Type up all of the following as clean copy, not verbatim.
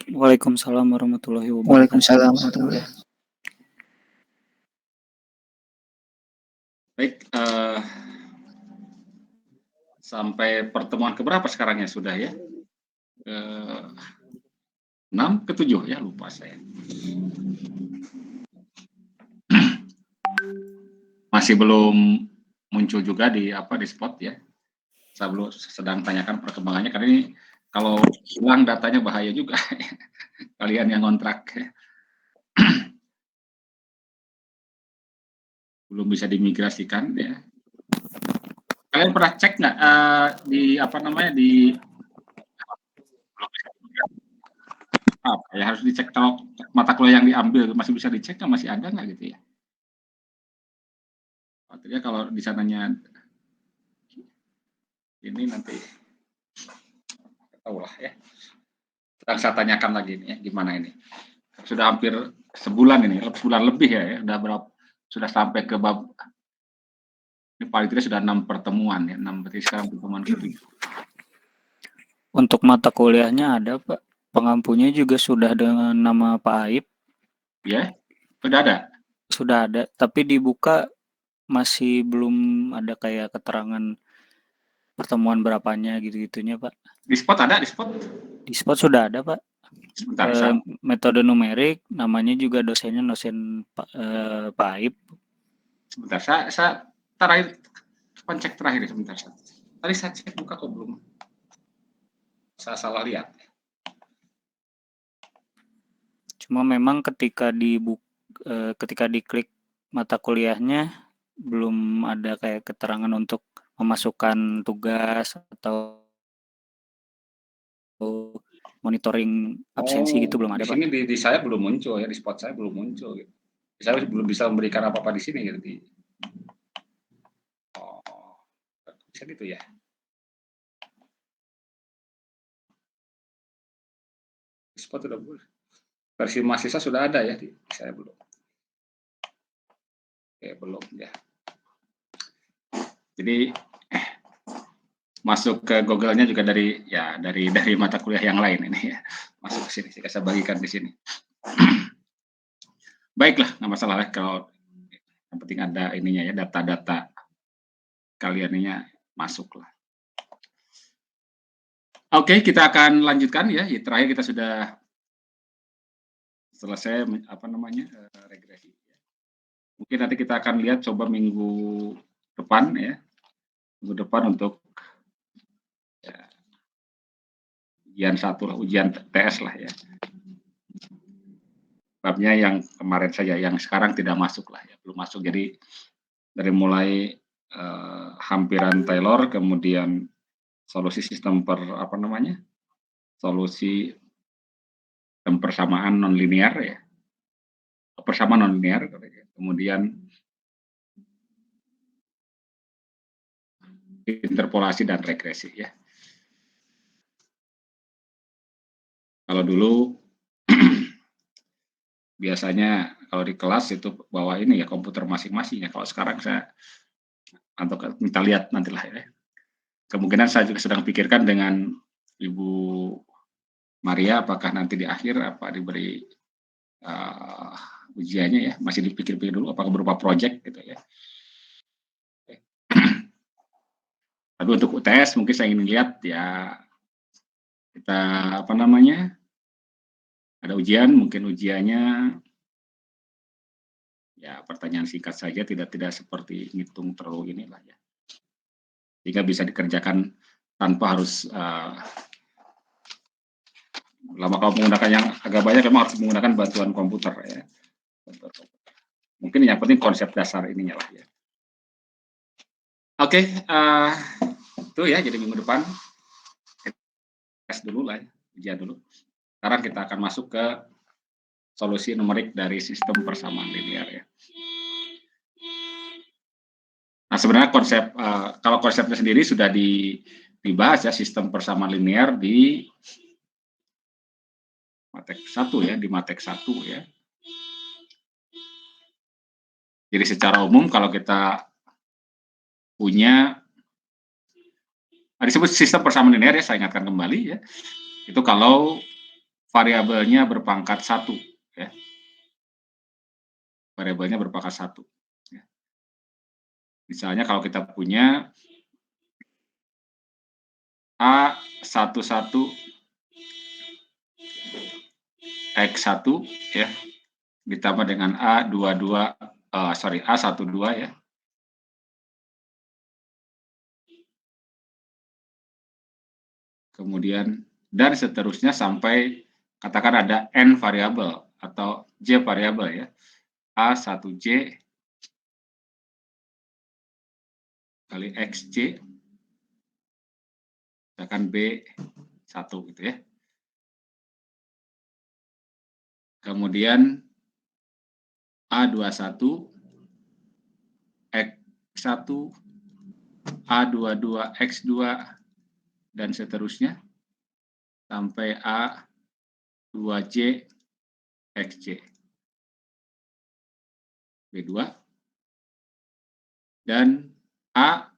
Waalaikumsalam warahmatullahi wabarakatuh. Waalaikumsalam warahmatullahi wabarakatuh. Baik, sampai pertemuan keberapa sekarang ya sudah ya? 6 ke 7 ya, lupa saya. Masih belum muncul juga di spot ya. Saya belum sedang tanyakan perkembangannya karena ini kalau hilang datanya bahaya juga. Kalian yang kontrak belum bisa dimigrasikan ya. Kalian pernah cek nggak ya harus dicek kalau mata kuliah yang diambil masih bisa dicek nggak, masih ada nggak gitu ya? Artinya kalau di sananya ini nanti tahu lah ya. Sedang saya tanyakan lagi ini ya, gimana ini? Sudah hampir sebulan ini, sebulan lebih ya, udah berapa? Sudah sampai ke bab ini paling tidak sudah 6 pertemuan ya, 6 berarti sekarang pertemuan ke-7. Untuk mata kuliahnya ada, Pak. Pengampunya juga sudah dengan nama Pak Aib. Ya, sudah ada. Sudah ada, tapi dibuka masih belum ada kayak keterangan pertemuan berapanya gitu-gitunya, Pak. Di spot ada, di spot? Di spot sudah ada, Pak. Sebentar, metode numerik, namanya juga dosennya dosen Pak Aib. Sebentar, saya terakhir cek terakhir sebentar. Tadi saya cek buka kok belum. Saya salah lihat. Cuma memang ketika diklik mata kuliahnya belum ada kayak keterangan untuk memasukkan tugas atau monitoring absensi gitu belum ada, Pak. Di sini di saya belum muncul ya, di spot saya belum muncul gitu. Saya belum bisa memberikan apa-apa di sini gitu. Bisa gitu ya. Di spot sudah boleh. Versi mahasiswa sudah ada ya, di saya belum. Oke, belum ya. Jadi masuk ke Google-nya juga dari mata kuliah yang lain ini ya. Masuk ke sini, saya bagikan di sini. Baiklah, nggak masalah lah kalau yang penting ada ininya ya, data-data kalian ini masuk lah. Oke, kita akan lanjutkan ya. Terakhir kita sudah selesai regresi. Mungkin nanti kita akan lihat coba minggu depan ya. Minggu depan untuk ujian satu lah, ujian TS lah ya. Babnya yang kemarin saja, yang sekarang tidak masuk lah ya, belum masuk. Jadi dari mulai hampiran Taylor, kemudian solusi sistem solusi persamaan nonlinear ya, persamaan nonlinear, kemudian interpolasi dan regresi ya. Kalau dulu biasanya kalau di kelas itu bawa ini ya komputer masing-masing ya. Kalau sekarang saya atau kita lihat nantilah ya. Kemungkinan saya juga sedang pikirkan dengan Ibu Maria apakah nanti di akhir apa diberi ujiannya ya, masih dipikir-pikir dulu apakah berupa project gitu ya. Tapi untuk UTS mungkin saya ingin lihat ya kita ada ujian, mungkin ujiannya ya pertanyaan singkat saja, tidak seperti ngitung terlalu inilah ya. Jika bisa dikerjakan tanpa harus lama, kalau menggunakan yang agak banyak memang harus menggunakan bantuan komputer ya. Mungkin yang penting konsep dasar ininya lah ya. Oke, itu ya, jadi minggu depan tes dulu lah ya, ujian dulu. Sekarang kita akan masuk ke solusi numerik dari sistem persamaan linear ya. Nah sebenarnya kalau konsepnya sendiri sudah dibahas ya, sistem persamaan linear di Matek 1 ya, di Matek 1 ya. Jadi secara umum kalau kita punya disebut sistem persamaan linear ya, saya ingatkan kembali ya. Itu kalau variabelnya berpangkat 1 ya. Variabelnya berpangkat 1 ya. Misalnya kalau kita punya A11 X1 ya, ditambah dengan A12 ya. Kemudian dan seterusnya sampai katakan ada N variabel atau J variabel ya. A1J kali XJ misalkan B1 gitu ya. Kemudian A21 X1 A22 X2 dan seterusnya sampai A2J XJ B2 dan A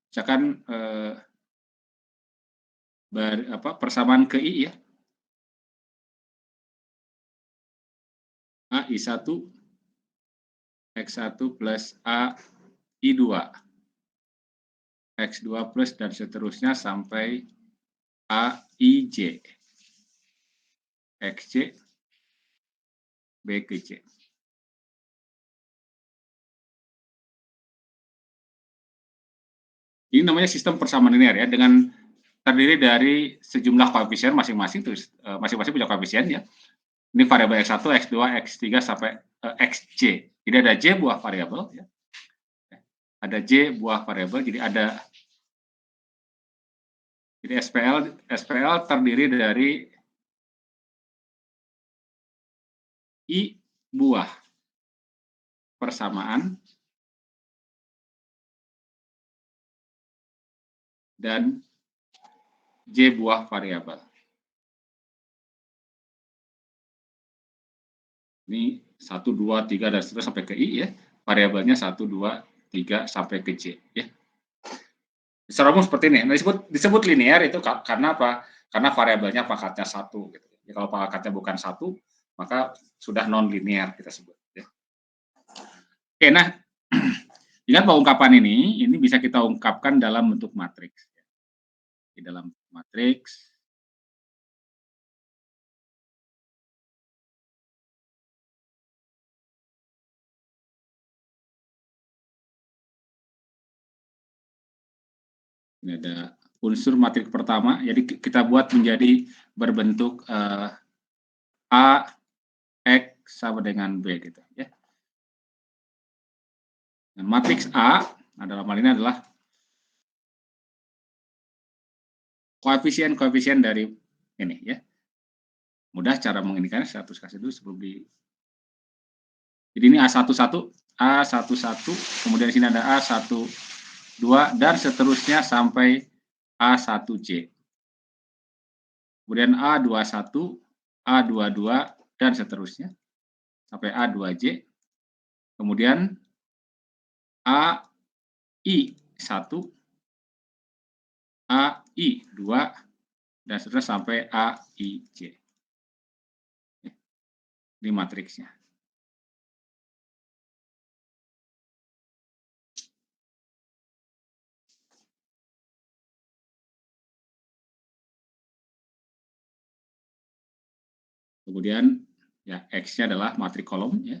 misalkan persamaan ke I ya. AI1 X1 plus AI2 X2 plus dan seterusnya sampai AIJ XJ B ke J. Ini namanya sistem persamaan linear ya, dengan terdiri dari sejumlah koefisien masing-masing, terus masing-masing punya koefisien ya. Ini variabel X1, X2, X3 sampai XJ. Jadi ada J buah variabel ya. Ada J buah variabel, jadi SPL terdiri dari I buah persamaan dan J buah variabel. Ini 1, 2, 3 dan seterusnya sampai ke I ya. Variabelnya 1, 2, 3 sampai ke J ya. Secara umum seperti ini. Nah, disebut linear itu karena apa? Karena variabelnya pangkatnya 1 gitu. Ya, kalau pangkatnya bukan 1, maka sudah non linear kita sebut ya. Oke, nah ingat bahwa ungkapan ini bisa kita ungkapkan dalam bentuk matriks. Di dalam matriks ini ada unsur matriks pertama, jadi kita buat menjadi berbentuk A X sama dengan B gitu ya. Dan matriks A dalam hal ini adalah koefisien dari ini ya. Mudah cara menginikan 100 kasih dulu sebelum di. Jadi ini A11, kemudian di sini ada A12 dan seterusnya sampai A1J. Kemudian A21, A22 dan seterusnya sampai A2J. Kemudian AI1, AI2 dan seterusnya sampai AIJ. Ini matriksnya. Kemudian ya X-nya adalah matrik kolom ya.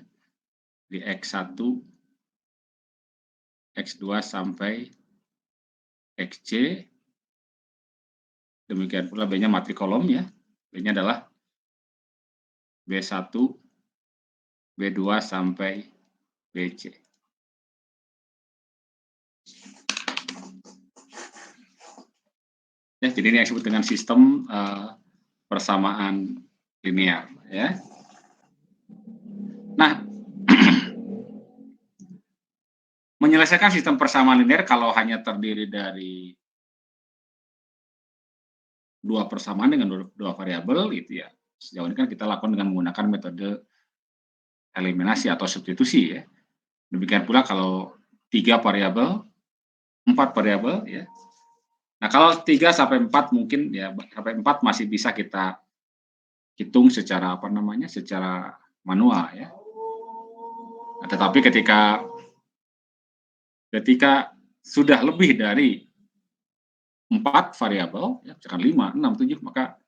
Di X1, X2 sampai XJ. Demikian pula B-nya matrik kolom ya. B-nya adalah B1, B2 sampai BC. Ya, jadi ini yang disebut dengan sistem persamaan linear ya. Nah, menyelesaikan sistem persamaan linear kalau hanya terdiri dari dua persamaan dengan dua variabel gitu ya. Sejauh ini kan kita lakukan dengan menggunakan metode eliminasi atau substitusi ya. Demikian pula kalau 3 variabel, 4 variabel ya. Nah, kalau 3 sampai 4 mungkin ya sampai 4 masih bisa kita hitung secara apa namanya, secara manual ya. Nah, tetapi ketika sudah lebih dari 4 variabel, ya, misalkan 5, 6, 7, maka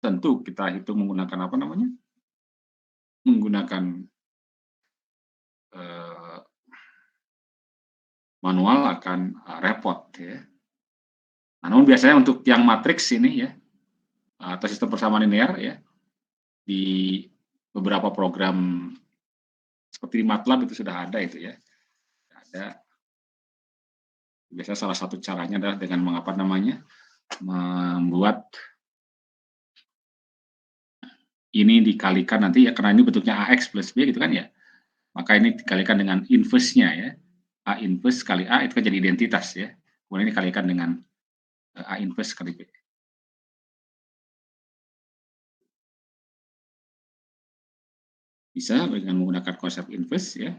tentu kita hitung menggunakan apa namanya, menggunakan manual akan repot ya. Nah, namun biasanya untuk yang matriks ini ya, atau sistem persamaan linear ya, di beberapa program seperti di MATLAB itu sudah ada itu ya. Ada. Biasanya salah satu caranya adalah dengan mengapa namanya, membuat ini dikalikan nanti ya, karena ini bentuknya AX plus B gitu kan ya. Maka ini dikalikan dengan inverse-nya ya. A inverse kali A itu kan jadi identitas ya. Kemudian dikalikan dengan A inverse kali B. Bisa dengan menggunakan konsep inverse ya.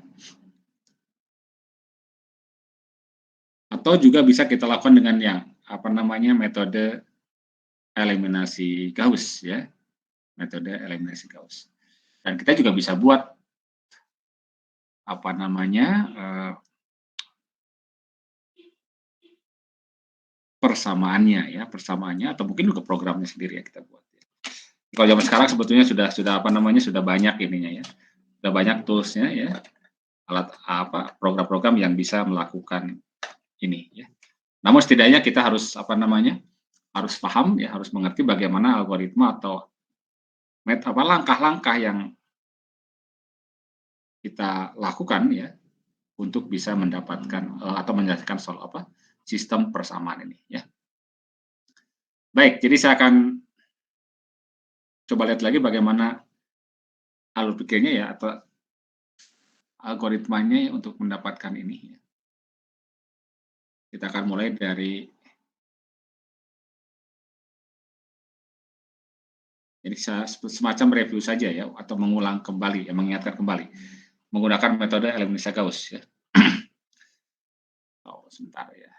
Atau juga bisa kita lakukan dengan yang apa namanya, metode eliminasi Gauss ya. Metode eliminasi Gauss. Dan kita juga bisa buat apa namanya, persamaannya atau mungkin juga programnya sendiri ya kita buat ya. Kalau zaman sekarang sebetulnya sudah apa namanya, sudah banyak ininya ya. Sudah banyak toolsnya ya. Alat apa, program-program yang bisa melakukan ini ya. Namun setidaknya kita harus apa namanya, harus paham ya, harus mengerti bagaimana algoritma atau langkah-langkah yang kita lakukan ya untuk bisa mendapatkan atau menyelesaikan soal apa, sistem persamaan ini ya. Baik, jadi saya akan coba lihat lagi bagaimana alur pikirnya ya, atau algoritmanya untuk mendapatkan ini ya. Kita akan mulai dari, jadi semacam review saja ya, atau mengulang kembali, ya, mengingatkan kembali menggunakan metode eliminasi Gauss ya. Oh, sebentar ya.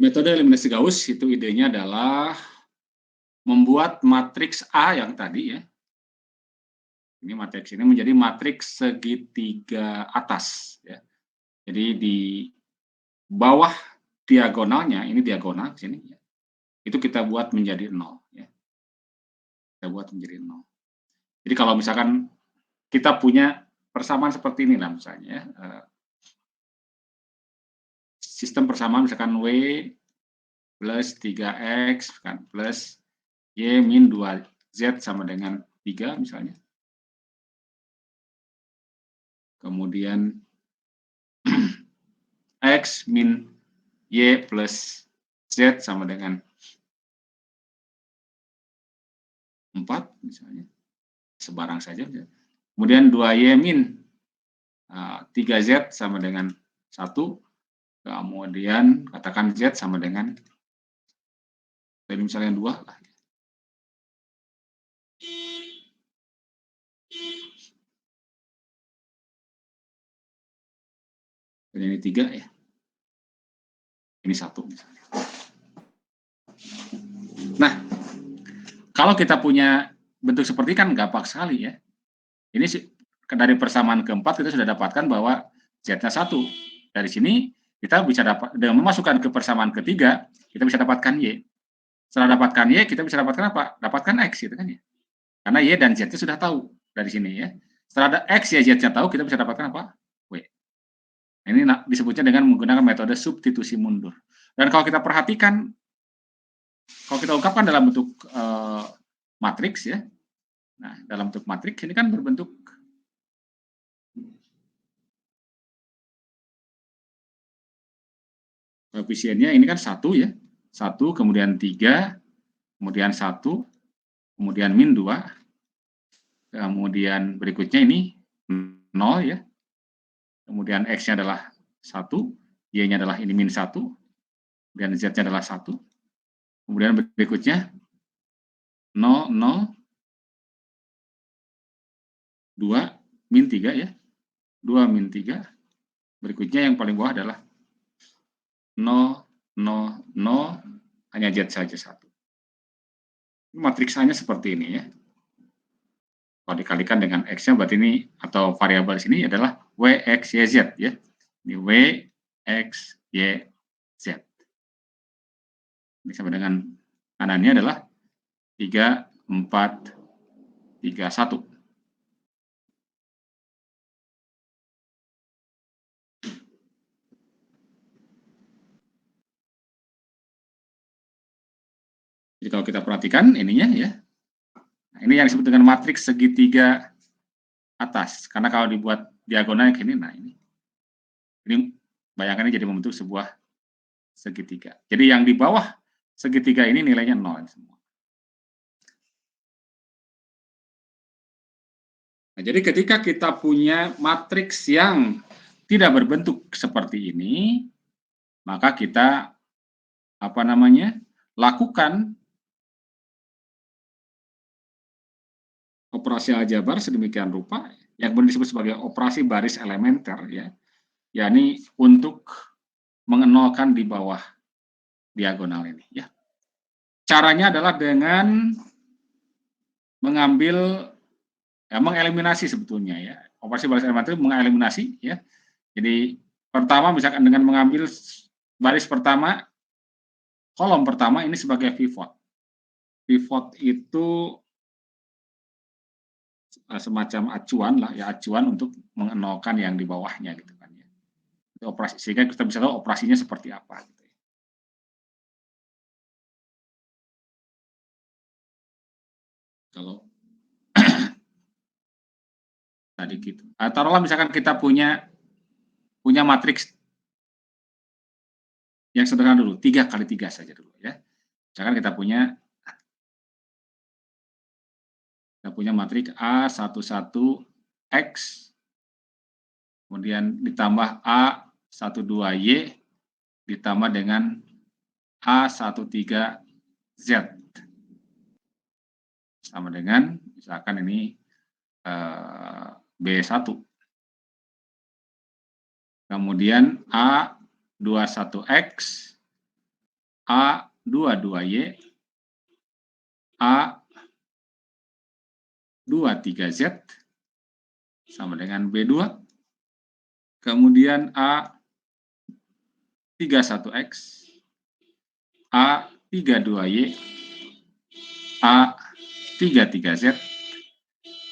Metode eliminasi Gauss itu idenya adalah membuat matriks A yang tadi ya. Ini matriks ini menjadi matriks segitiga atas ya. Jadi di bawah diagonalnya, ini diagonal sini ya. Itu kita buat menjadi 0 ya. Kita buat menjadi 0. Jadi kalau misalkan kita punya persamaan seperti ini lah misalnya ya. Sistem persamaan misalkan W plus 3X kan, plus Y min 2Z sama dengan 3 misalnya. Kemudian X min Y plus Z sama dengan 4 misalnya. Sebarang saja. Kemudian 2Y min 3Z sama dengan 1. Kemudian katakan Z sama dengan, tadi misalnya 2 lah. Dan ini 3 ya. Ini 1 misalnya. Nah, kalau kita punya bentuk seperti kan gampang sekali ya. Ini dari persamaan keempat kita sudah dapatkan bahwa Z-nya 1. Dari sini kita bisa dapat, dengan memasukkan ke persamaan ketiga, kita bisa dapatkan Y. Setelah dapatkan Y, kita bisa dapatkan apa? Dapatkan X gitu kan ya. Karena Y dan Z-nya sudah tahu dari sini ya. Setelah ada X, Y, Z-nya tahu, kita bisa dapatkan apa? W. Nah, ini disebutnya dengan menggunakan metode substitusi mundur. Dan kalau kita perhatikan, kalau kita ungkapkan dalam bentuk matriks ya. Nah, dalam bentuk matriks ini kan berbentuk koefisiennya ini kan 1 ya. 1, kemudian 3, kemudian 1, kemudian min 2, kemudian berikutnya ini 0 ya. Kemudian X-nya adalah 1, Y-nya adalah ini min 1, kemudian Z-nya adalah 1. Kemudian berikutnya 0, 0, 2 min 3 ya. 2 min 3. Berikutnya yang paling bawah adalah 0, 0, 0, hanya Z saja 1. Matriks A-nya seperti ini ya. Kalau dikalikan dengan X-nya berarti ini, atau variabel di sini adalah W, X, Y, Z ya. Ini W, X, Y, Z. Ini sama dengan kanannya adalah 3, 4, 3, 1. Jadi kalau kita perhatikan ininya ya, nah ini yang disebut dengan matriks segitiga atas. Karena kalau dibuat diagonal gini, nah ini bayangannya jadi membentuk sebuah segitiga. Jadi yang di bawah segitiga ini nilainya 0 semua. Nah, jadi ketika kita punya matriks yang tidak berbentuk seperti ini, maka kita lakukan operasi aljabar sedemikian rupa yang kemudian disebut sebagai operasi baris elementer ya, yakni untuk mengenolkan di bawah diagonal ini ya. Caranya adalah dengan mengambil mengeliminasi sebetulnya ya. Operasi baris elementer itu mengeliminasi ya. Jadi pertama misalkan dengan mengambil baris pertama, kolom pertama ini sebagai pivot. Pivot itu semacam acuan lah ya, acuan untuk mengenolkan yang di bawahnya gitu kan ya. Operasi, sehingga kita bisa tahu operasinya seperti apa gitu ya. Kalau tadi gitu. Taruhlah misalkan kita punya matriks yang sederhana dulu, 3 kali 3 saja dulu ya. Misalkan kita punya matriks A11X, kemudian ditambah A12Y, ditambah dengan A13Z. Sama dengan, misalkan ini B1. Kemudian A21X, A22Y, A23Z, sama dengan B2. Kemudian A31X, A32Y, A33Z,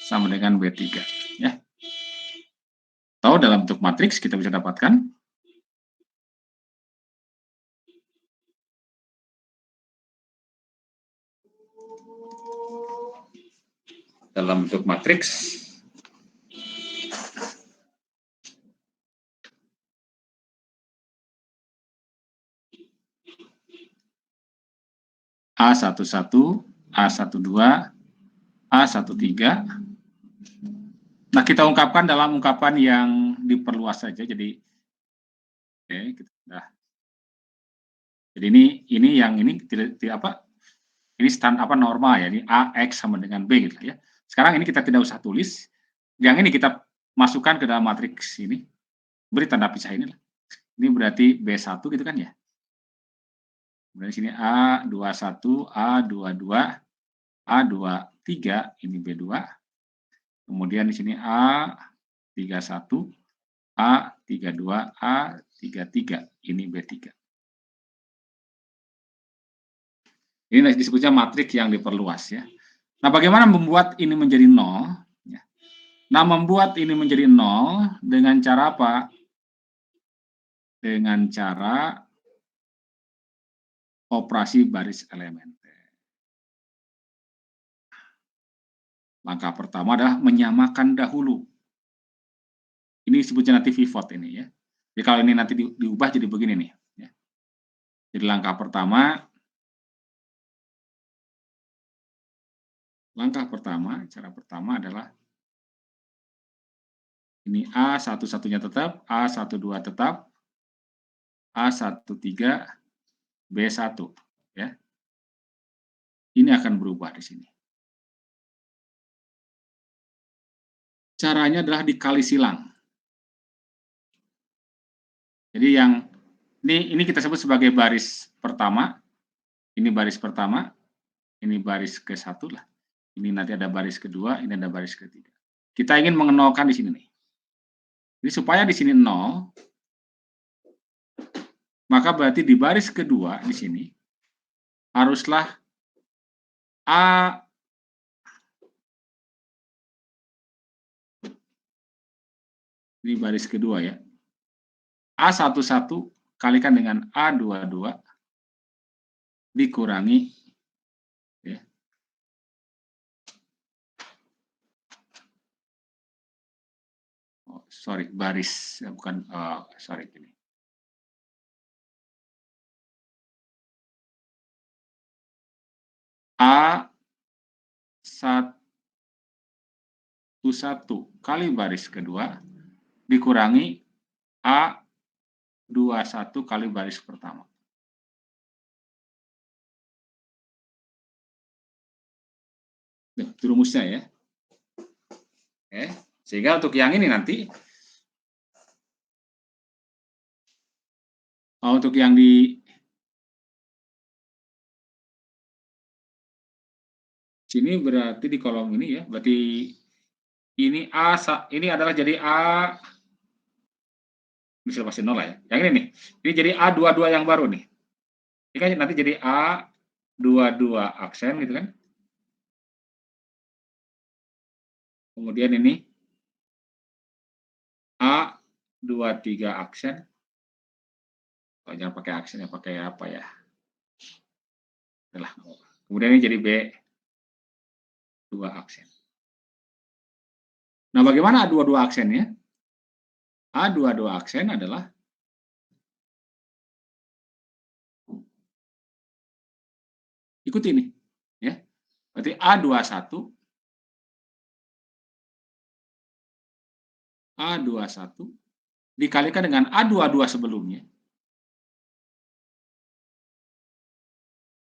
sama dengan B3 ya. Tahu dalam bentuk matriks kita bisa dapatkan dalam bentuk matriks A11, A12, A13. Nah, kita ungkapkan dalam ungkapan yang diperluas saja. Jadi nah. Jadi ini yang ini tidak apa? Ini normal ya. Ini AX sama dengan B gitu ya. Sekarang ini kita tidak usah tulis. Yang ini kita masukkan ke dalam matriks ini. Beri tanda pisah ini lah. Ini berarti B1 gitu kan ya. Kemudian sini A21, A22, A23, ini B2. Kemudian di sini A31, A32, A33, ini B3. Ini disebutnya matriks yang diperluas ya. Nah, bagaimana membuat ini menjadi 0? Nah, membuat ini menjadi 0 dengan cara apa? Dengan cara operasi baris elementer. Langkah pertama adalah menyamakan dahulu. Ini disebutnya nanti pivot ini ya. Jadi kalau ini nanti diubah jadi begini nih. Ya. Jadi langkah pertama, cara pertama adalah ini A satu-satunya tetap, A12 tetap, A13, B1 ya. Ini akan berubah di sini. Caranya adalah dikali silang. Jadi yang ini kita sebut sebagai baris pertama, ini baris pertama, ini baris ke-1 lah. Ini nanti ada baris kedua, ini ada baris ketiga. Kita ingin mengenolkan di sini nih. Jadi supaya di sini 0, maka berarti di baris kedua di sini haruslah A di baris kedua ya. A11 kalikan dengan A22 dikurangi ya. Oh, sorry, baris bukan sorry ini. A11 kali baris kedua dikurangi A21 kali baris pertama. Nah, itu rumusnya ya. Sehingga untuk yang ini nanti, untuk yang di sini berarti di kolom ini ya, berarti ini ini adalah jadi A, bisa pasti 0 lah ya. Yang ini nih, ini jadi A22 yang baru nih. Ini kan nanti jadi A22 aksen gitu kan. Kemudian ini A23 aksen. Oh, jangan pakai aksen ya, pakai apa ya? Adalah. Kemudian ini jadi B2 aksen. Nah, bagaimana A22 aksennya? A22 aksen adalah ikuti ini ya. Berarti A21 dikalikan dengan A22 sebelumnya.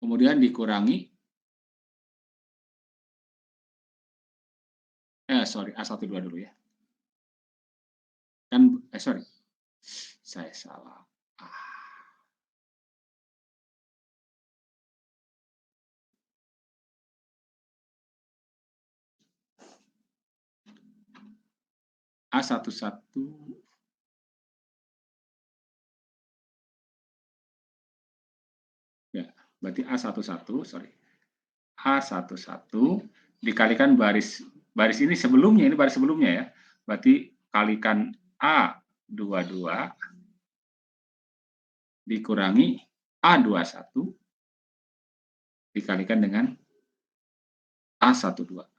Kemudian dikurangi sorry, A12 dulu ya. Kan sorry. Saya salah. A11 ya, berarti A11 sorry. A11 dikalikan baris ini sebelumnya, ini baris sebelumnya ya. Berarti kalikan A22 dikurangi A21 dikalikan dengan A12.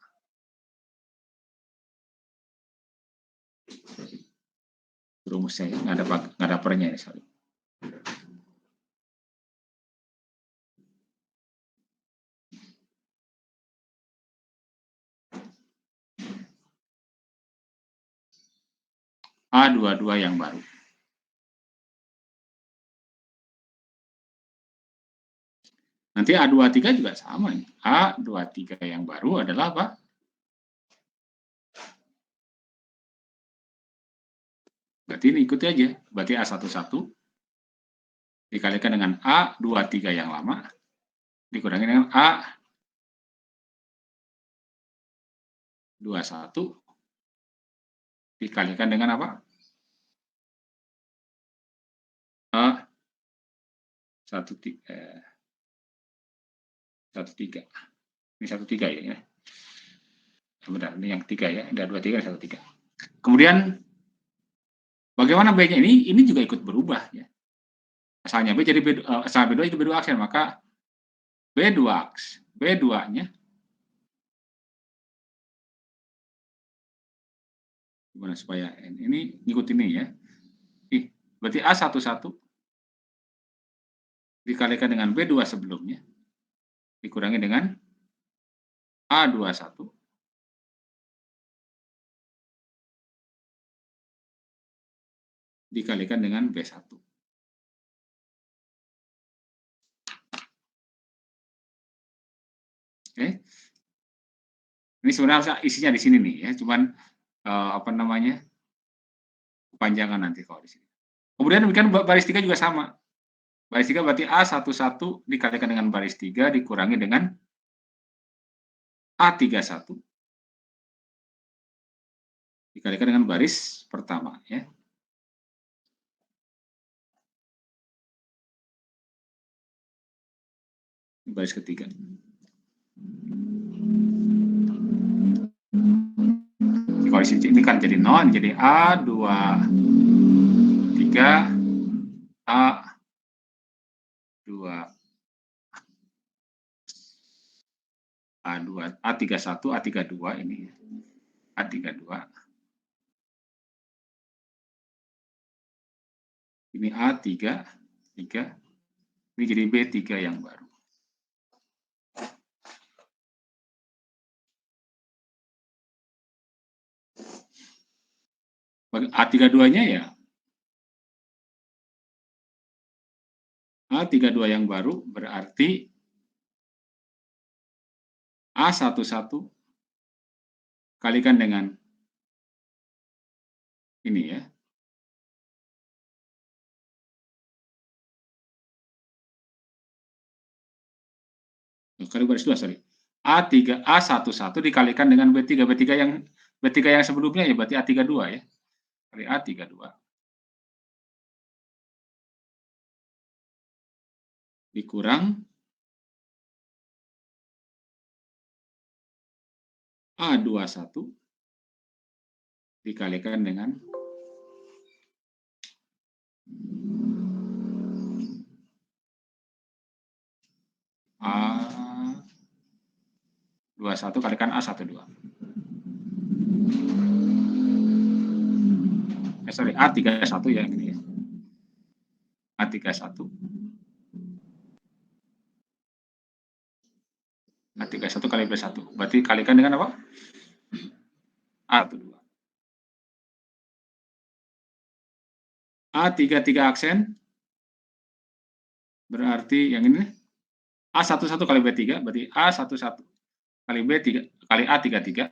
Rumusnya ya, nggak ada pernya ya, sorry. A22 yang baru. Nanti A23 juga sama nih. A23 yang baru adalah apa? Berarti ini ikuti aja. Berarti A11 dikalikan dengan A23 yang lama dikurangi dengan A21 dikalikan dengan apa? A13. Ini 13 ya. Benar, ini yang 3 ya. Ada 23 dan 13. Kemudian bagaimana B-nya ini juga ikut berubah ya. Asalnya B jadi asal B2 itu B2 aksen, maka B2-nya gimana supaya ini ngikut ini ya. Berarti A11 dikalikan dengan B2 sebelumnya dikurangi dengan A21 dikalikan dengan B1. Oke. Ini sebenarnya isinya di sini nih ya, cuman apa namanya, kepanjangan nanti kalau di sini. Kemudian demikian baris 3 juga sama. Baris 3 berarti A11 dikalikan dengan baris 3 dikurangi dengan A31 dikalikan dengan baris pertama ya. Baris ketiga. Kalau ini kan jadi 0, jadi A23 A2 A31 A32 ini A32 ini A3 ini jadi B3 yang baru. A32-nya ya A32 yang baru berarti A11 kalikan dengan ini ya. Kali baris 2, sorry. A11 dikalikan dengan B3 yang sebelumnya ya berarti A32 ya. Kali A32 dikurang A21 dikalikan dengan A21 kalikan A12. Sorry, A31 ya ini ya. A31 kali B1 berarti kalikan dengan apa? A12. A33 aksen berarti yang ini A11 kali B3 berarti A11 kali B3 kali A33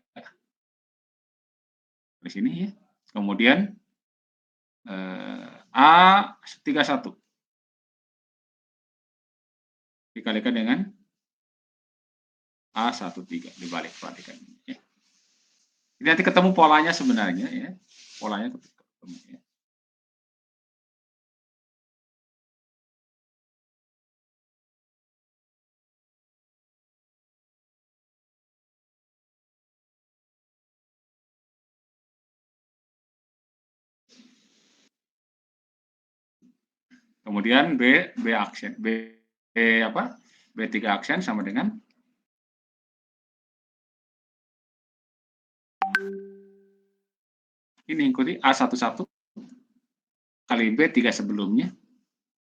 di sini ya. Kemudian A31 dikalikan dengan A13 dibalik perhatikan ya. Ini nanti ketemu polanya sebenarnya ya. Polanya ketemu ya. Kemudian B aksen, B3 aksen sama dengan ini ikuti A11 kali B3 sebelumnya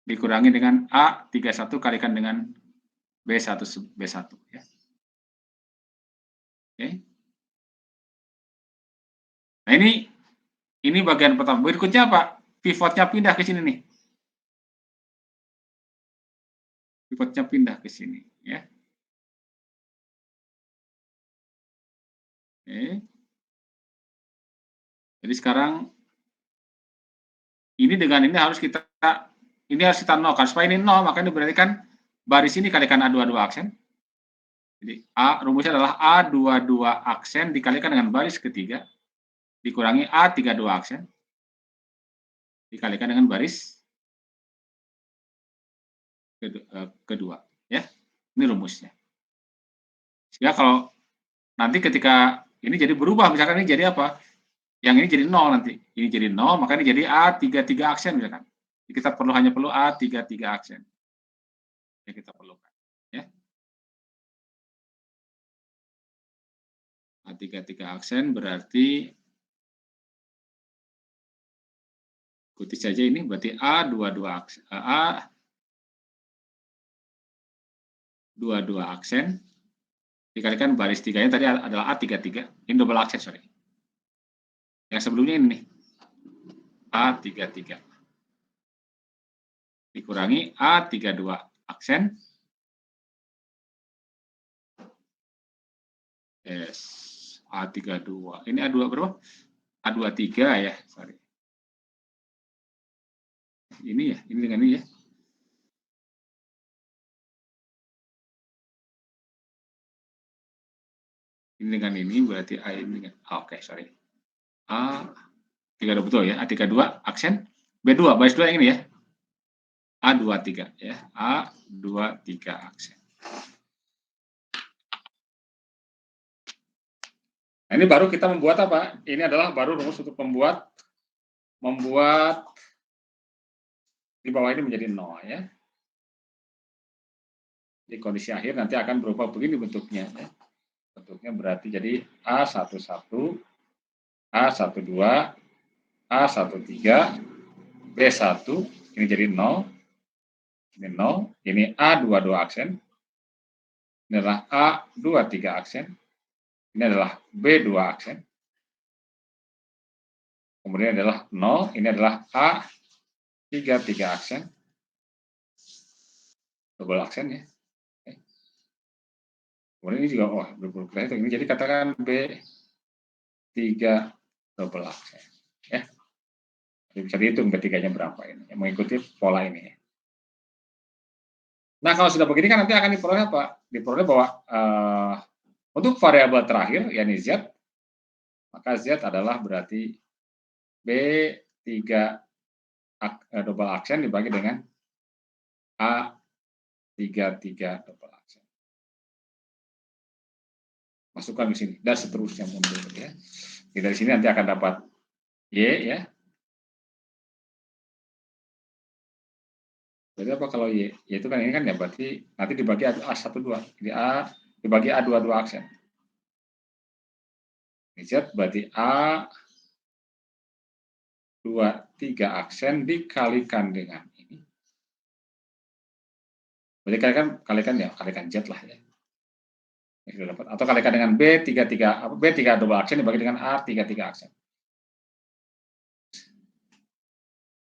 dikurangi dengan A31 kalikan dengan B1 ya. Oke. Nah, ini bagian pertama. Berikutnya apa? Pivotnya pindah ke sini nih. Pivotnya pindah ke sini ya. Oke. Jadi sekarang ini dengan ini harus kita nolkan. Supaya ini nol, maka ini berarti kan baris ini kalikan A22 aksen. Jadi rumusnya adalah A22 aksen dikalikan dengan baris ketiga dikurangi A32 aksen dikalikan dengan baris kedua ya. Ini rumusnya. Sehingga kalau nanti ketika ini jadi berubah, misalkan ini jadi apa? Yang ini jadi 0 nanti. Ini jadi 0, maka ini jadi A33 aksen misalkan. Kita hanya perlu A33 aksen. Yang kita perlukan ya. A33 aksen berarti ikuti saja ini berarti A22 aksen, A22 aksen dikalikan baris 3-nya tadi adalah A33, ini double aksen sorry. Yang sebelumnya ini nih, A33 dikurangi A32 aksen A32 ini A2 berapa? A23 ya, sorry. Ini ya, ini dengan ini ya. Ini dengan ini berarti A ini dengan, oke, sorry. A3 betul ya, A32 aksen, B2, baris 2 yang ini ya. A23 ya, A23 aksen. Nah, ini baru kita membuat apa? Ini adalah baru rumus untuk membuat di bawah ini menjadi 0 ya. Di kondisi akhir nanti akan berubah begini bentuknya ya. Bentuknya berarti jadi A11, A12, A13, B1, ini jadi 0, ini 0, ini A22 aksen, ini adalah A23 aksen, ini adalah B2 aksen, kemudian adalah 0, ini adalah A33 aksen, double aksen ya. Kemudian ini juga, berubah itu, ini jadi katakan B3 double aksen ya. Jadi bisa dihitung B3-nya berapa ini, mengikuti pola ini ya. Nah, kalau sudah begini kan nanti akan diperoleh apa? Diperoleh bahwa untuk variabel terakhir, yakni Z, maka Z adalah berarti B3 double aksen dibagi dengan A33 double aksen. Masukkan ke sini, dan seterusnya mundur ya. Jadi dari sini nanti akan dapat Y ya. Jadi apa kalau Y? Y itu kan ini kan ya berarti nanti dibagi A12. Jadi A dibagi A22 aksen. Z berarti A23 aksen dikalikan dengan ini. Berarti kalikan Z lah ya. Yang sudah dapat. Atau kalikan dengan B3 double aksen dibagi dengan A33 aksen.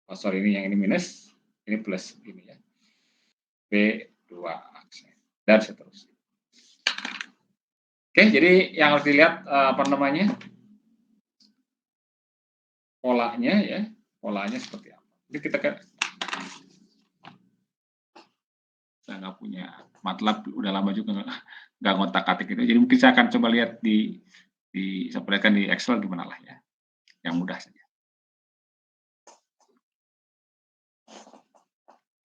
Oh, sorry, ini yang ini minus, ini plus ini ya. B2 aksen dan seterusnya. Oke, jadi yang harus dilihat apa namanya? Polanya ya. Polanya seperti apa. Jadi kita kan saya nggak punya MATLAB, udah lama juga nggak ngotak-atik itu. Jadi mungkin saya akan coba lihat disampaikan di Excel gimana lah ya. Yang mudah saja.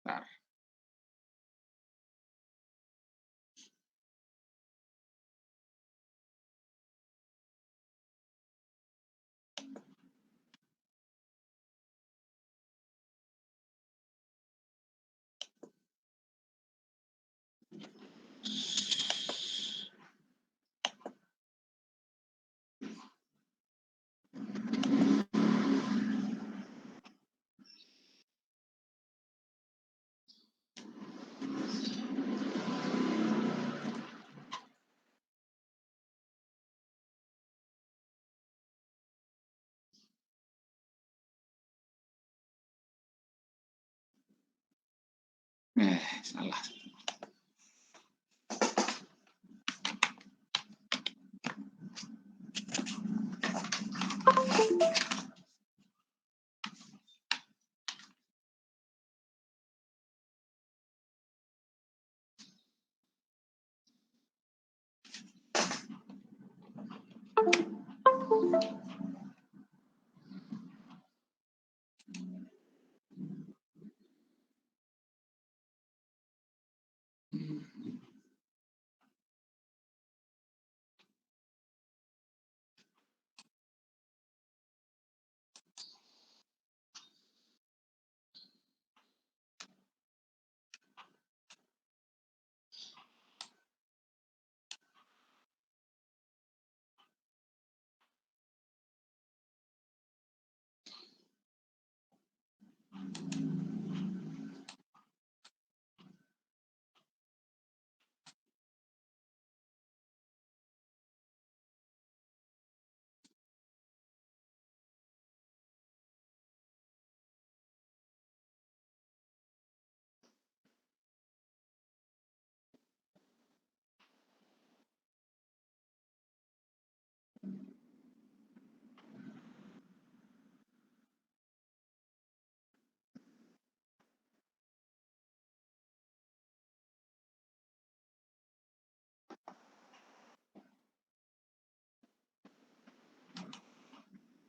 Bentar. Salah.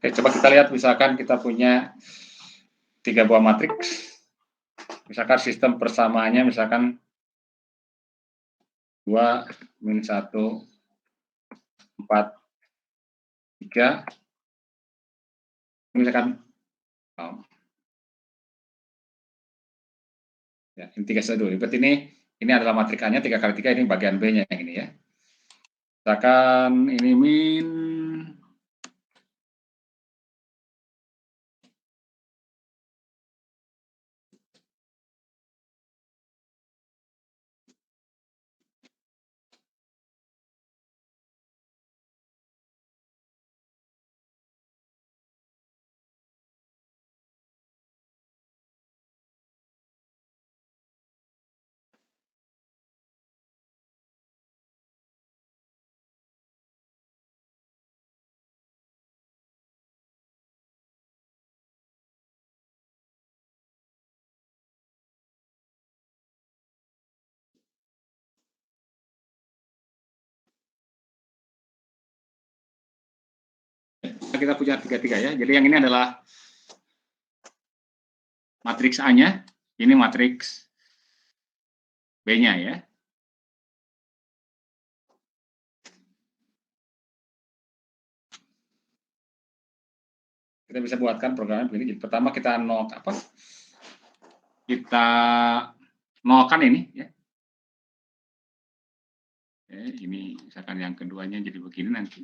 Oke, coba kita lihat misalkan kita punya 3 buah matriks. Misalkan sistem persamaannya misalkan 2, min 1, 4, 3. Misalkan ya, ini 3 1. Berarti ini adalah matriks A-nya 3 kali 3, ini bagian B-nya yang ini ya. Misalkan ini min kita punya 3 ya. Jadi yang ini adalah matriks A-nya, ini matriks B-nya ya. Kita bisa buatkan programnya begini. Jadi pertama kita kita nolkan ini ya. Ini misalkan yang keduanya jadi begini nanti.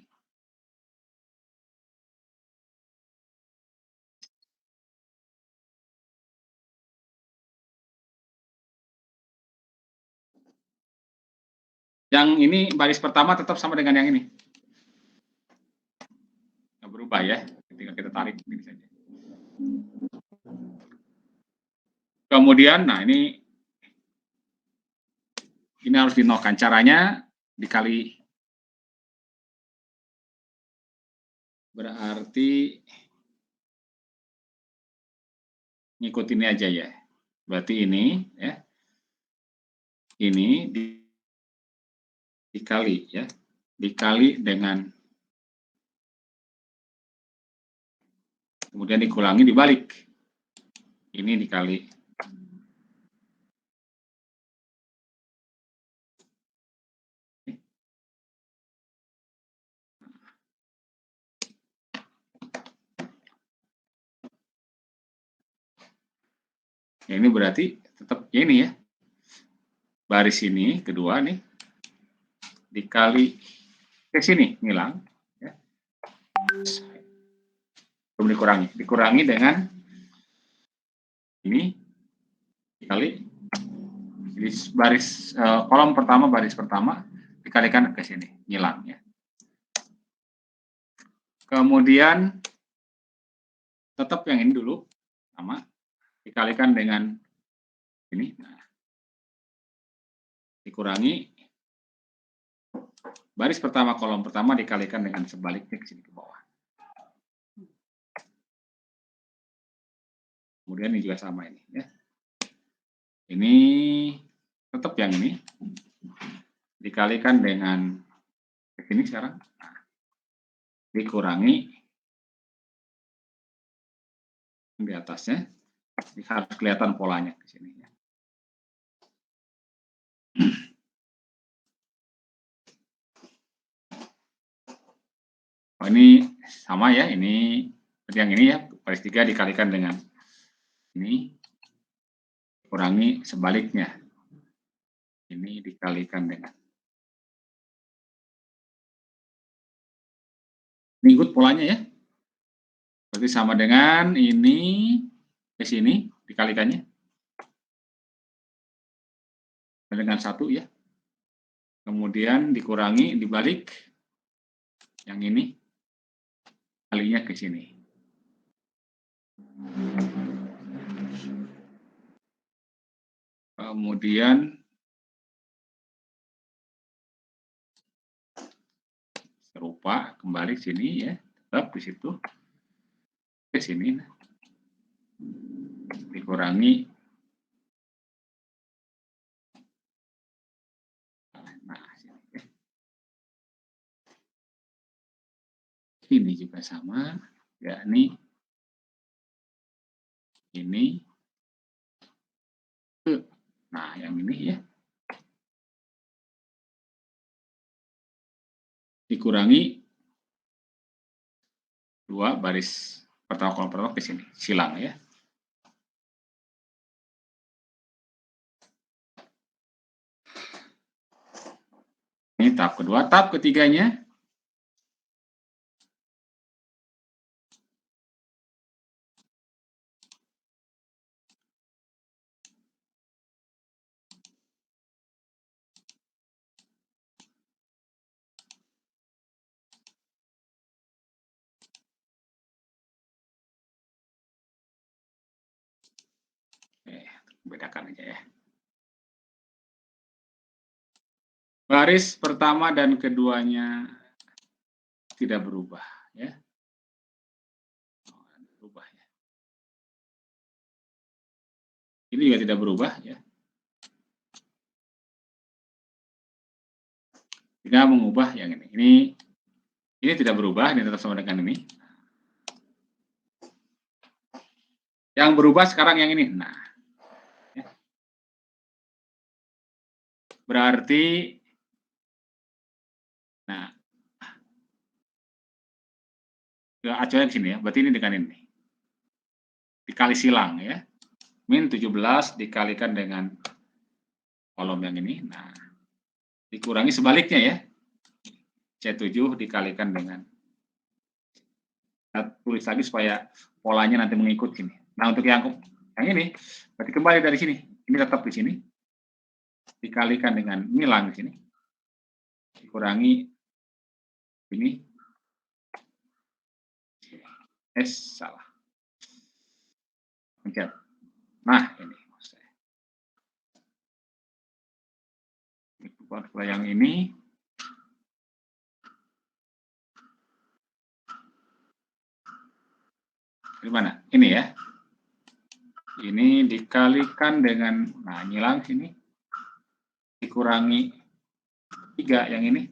Yang ini baris pertama tetap sama dengan yang ini. Nggak berubah ya, ketika kita tarik ini saja. Kemudian, nah ini harus dinolkan. Caranya dikali, berarti ngikut ini aja ya. Berarti ini ya, ini dikali ya, dikali dengan, kemudian dikurangi dibalik. Ini dikali. Ya, ini berarti tetap ya ini ya. Baris ini kedua nih dikali ke sini ngilang ya. Belum dikurangi dengan ini dikali, jadi baris kolom pertama, baris pertama dikalikan ke sini ngilang ya. Kemudian tetap yang ini dulu sama dikalikan dengan ini, nah, dikurangi baris pertama kolom pertama dikalikan dengan sebaliknya ke sini ke bawah. Kemudian ini juga sama ini ya. Ini tetap yang ini dikalikan dengan ini sekarang, nah, dikurangi di atasnya, harus kelihatan polanya di sini ya. Oh, ini sama ya, ini yang ini ya, baris 3 dikalikan dengan ini, kurangi sebaliknya, ini dikalikan dengan ini, ikut polanya ya. Berarti sama dengan ini ke sini dikalikannya dengan 1 ya. Kemudian dikurangi dibalik yang ini kalinya ke sini. Kemudian serupa kembali sini ya, tetap di situ ke sini dikurangi, nah sini juga sama yakni ini. Nah, yang ini ya. Dikurangi 2 baris pertama kolom pertama ke sini, silang ya. Ini tahap kedua. Tahap ketiganya bedakan aja ya. Baris pertama dan keduanya tidak berubah ya. Berubah ya. Ini juga tidak berubah ya. Tidak mengubah yang ini. Ini tidak berubah, ini tetap sama dengan ini. Yang berubah sekarang yang ini. Nah, ya. Berarti, nah, acuannya ke sini ya. Berarti ini dengan ini. Dikali silang ya. Min 17 dikalikan dengan kolom yang ini. Nah, dikurangi sebaliknya ya. C7 dikalikan dengan, kita tulis lagi supaya polanya nanti mengikut sini. Nah, untuk yang ini, berarti kembali dari sini. Ini tetap di sini. Dikalikan dengan milang di sini. Dikurangi ini. Salah. Pencet. Nah, ini. Setelah yang ini. Di mana? Ini ya. Ini dikalikan dengan, nah nyilang sini. Dikurangi 3 yang ini.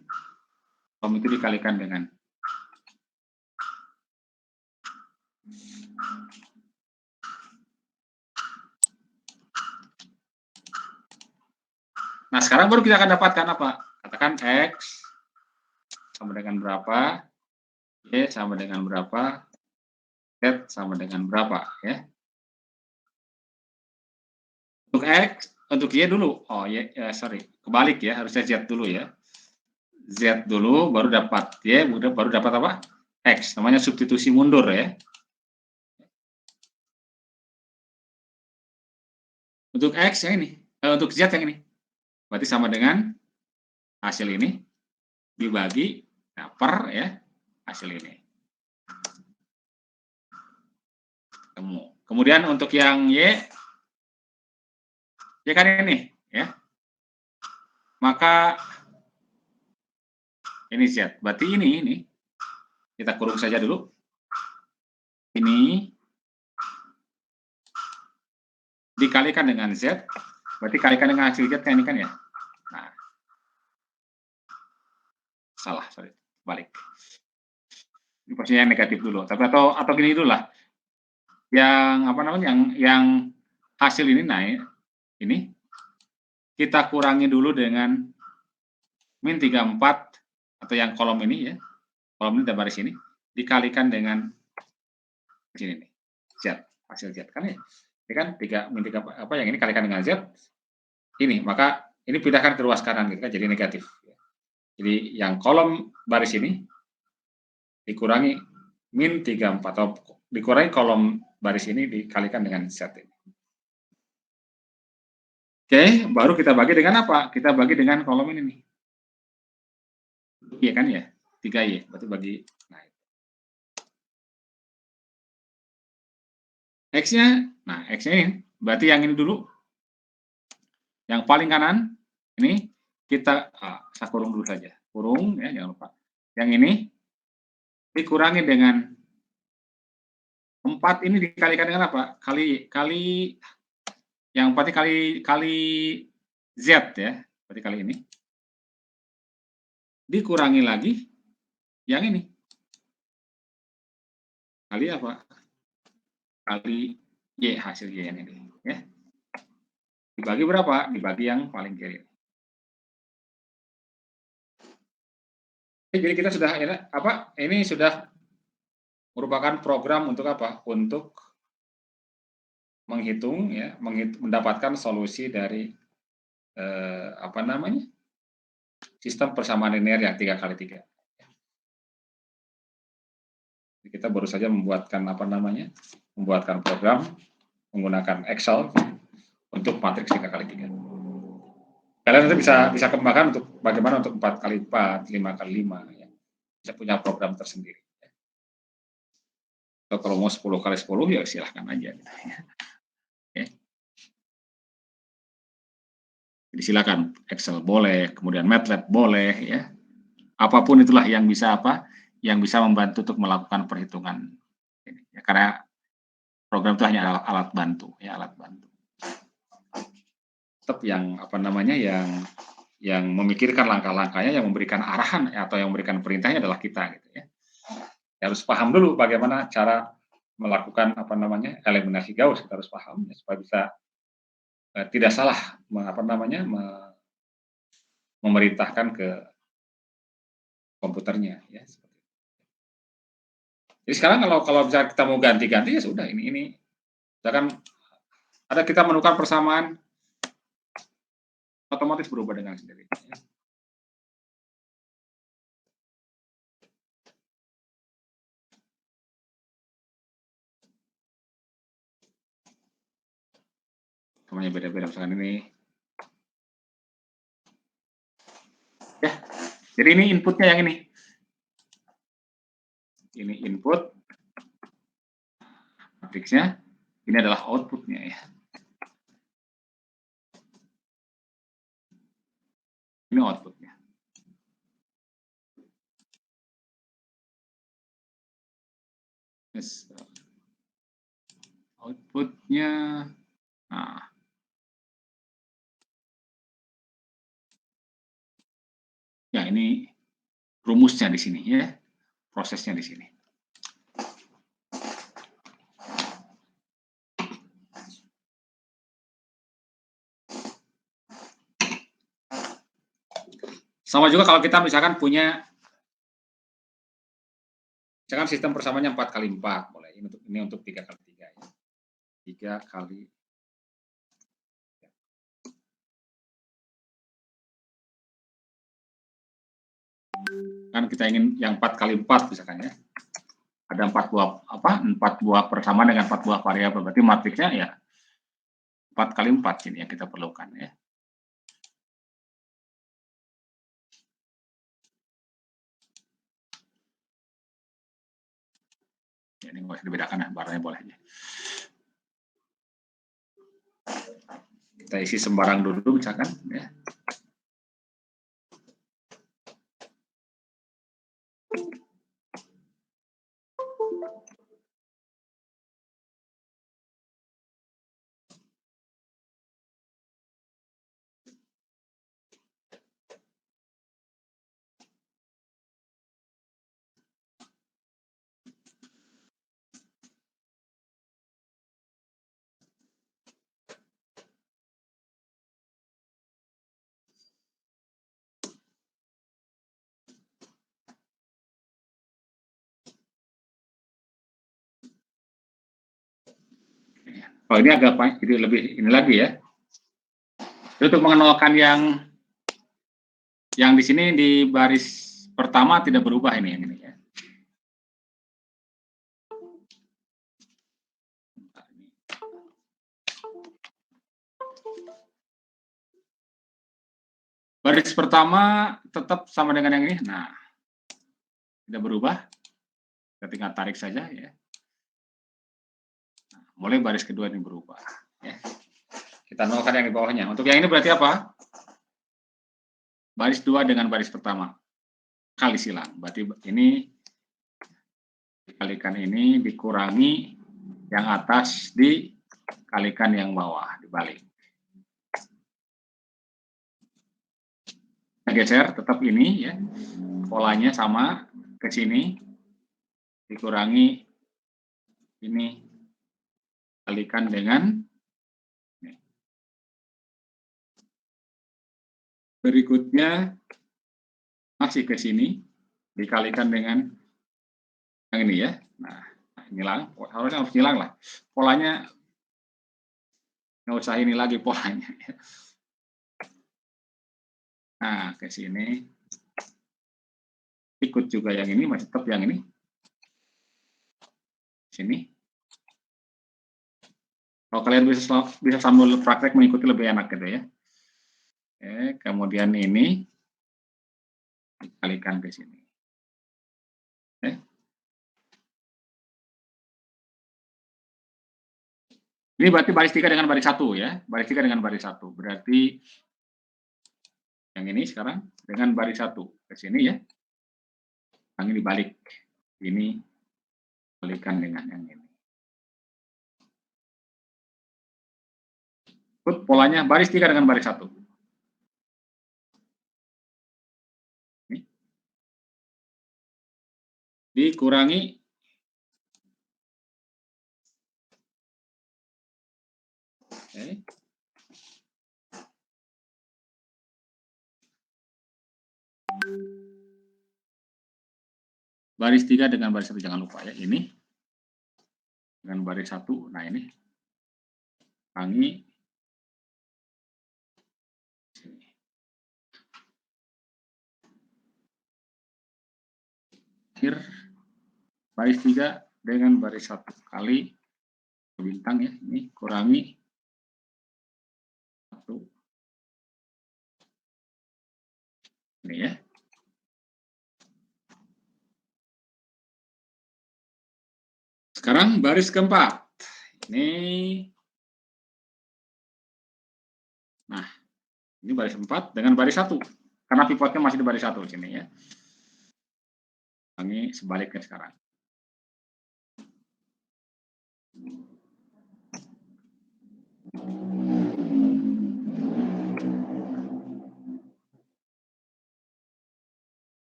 Kolom itu dikalikan dengan nah, sekarang baru kita akan dapatkan apa? Katakan X sama dengan berapa, Y sama dengan berapa, Z sama dengan berapa, ya. Untuk X, untuk Y dulu. Oh, Y, sorry, kebalik ya, harusnya Z dulu ya. Z dulu, baru dapat Y, baru dapat apa? X, namanya substitusi mundur ya. Untuk X yang ini, untuk Z yang ini. Berarti sama dengan hasil ini dibagi per ya hasil ini. Kemudian untuk yang Y kan ini ya. Maka ini Z. Berarti ini kita kurung saja dulu. Ini dikalikan dengan Z, berarti kalikan dengan hasil Z kan ini kan ya. Nah, salah, sorry, balik. Ini posisinya yang negatif dulu. Tapi atau gini dulu lah. Yang apa namanya? Yang hasil ini naik, ini kita kurangi dulu dengan min 34 atau yang kolom ini ya. Kolom ini dan baris ini dikalikan dengan sini nih. Z, hasil Z kan ya. Ini kan 3 min 3 apa yang ini kalikan dengan Z. Ini, maka ini pindahkan ke ruas kanan gitu kan, jadi negatif. Jadi yang kolom baris ini dikurangi min 34 atau dikurangi kolom baris ini dikalikan dengan Z ini. Oke, baru kita bagi dengan apa? Kita bagi dengan kolom ini nih. Iya kan ya? 3Y, berarti bagi. Nah, X-nya, nah X-nya ini, berarti yang ini dulu. Yang paling kanan, ini kita, saya kurung dulu saja. Kurung, ya jangan lupa. Yang ini dikurangi dengan 4 ini dikalikan dengan apa? Kali yang berarti kali Z ya, berarti kali ini. Dikurangi lagi yang ini. kali apa? Kali Y, hasil Y yang ini. Ya. Dibagi berapa? Dibagi yang paling kiri. Jadi kita sudah ini sudah merupakan program untuk apa? Untuk menghitung ya, mendapatkan solusi dari sistem persamaan linear yang 3x3. Kita baru saja membuatkan membuatkan program menggunakan Excel untuk matriks 3x3. Kalian nanti bisa kembangkan untuk bagaimana untuk 4x4, 5x5 ya. Bisa punya program tersendiri. Atau kalau mau 10x10 ya silahkan aja. Ya. Jadi silakan Excel boleh, kemudian MATLAB boleh ya. Apapun itulah yang bisa yang bisa membantu untuk melakukan perhitungan. Ya, karena program itu hanya alat bantu, ya alat bantu. Tetap yang yang memikirkan langkah-langkahnya, yang memberikan arahan atau yang memberikan perintahnya adalah kita, gitu ya. Ya, harus paham dulu bagaimana cara melakukan eliminasi Gauss, kita harus paham ya, supaya bisa tidak salah memerintahkan ke komputernya ya. Jadi sekarang kalau bisa kita mau ganti-ganti ya sudah, ini misalkan ada kita menemukan persamaan, otomatis berubah dengan sendiri. Ya. Namanya beda-beda, misalkan ini. Ya, jadi ini inputnya yang ini. Ini input matriksnya, ini adalah outputnya ya. Ini outputnya. Yes. Outputnya, nah, ya ini rumusnya di sini ya, prosesnya di sini. Sama juga kalau kita misalkan punya misalkan sistem persamaannya 4x4, boleh. Ini untuk 3x3 ya. 3 kali kan kita ingin yang 4x4 misalkan ya. Ada 4 buah persamaan dengan 4 buah variabel. Berarti matriksnya ya 4x4 ini yang kita perlukan ya. Ini nggak usah dibedakan ya, barangnya boleh aja. Kita isi sembarang dulu misalkan ya. Oh ini agak jadi lebih ini lagi ya. Untuk mengenalkan yang di sini di baris pertama tidak berubah ini yang ini ya. Baris pertama tetap sama dengan yang ini. Nah, tidak berubah. Kita tinggal tarik saja ya. Nah, mulai baris kedua ini berubah. Ya. Kita nolkan yang di bawahnya. Untuk yang ini berarti apa? Baris 2 dengan baris pertama. Kali silang. Berarti ini dikalikan ini dikurangi yang atas dikalikan yang bawah. Dibalik. Kita geser tetap ini ya. Polanya sama ke sini. Dikurangi ini kalikan dengan berikutnya masih ke sini dikalikan dengan yang ini ya. Nah, hilang, harusnya harus hilang lah. Polanya nggak usah ini lagi polanya. Nah, ke sini ikut juga yang ini, masih tetap yang ini. Sini. Kalau kalian bisa sambil praktek mengikuti lebih enak gitu ya. Oke, kemudian ini dikalikan ke sini. Oke. Ini berarti baris 3 dengan baris 1 ya. Baris 3 dengan baris 1. Berarti yang ini sekarang dengan baris 1 ke sini ya. Yang ini dibalik. Ini kalikan dengan yang ini. Ikut polanya baris 3 dengan baris 1. Ini. Dikurangi okay. Baris 3 dengan baris 1 jangan lupa ya. Ini dengan baris 1. Nah, ini kurangi sini. Akhir baris 3 dengan baris 1 kali bintang ya. Ini kurangi 1. Ini ya. Sekarang baris keempat. Ini. Nah, ini baris 4 dengan baris 1. Karena pivotnya masih di baris 1 sini ya. Ini sebaliknya sekarang.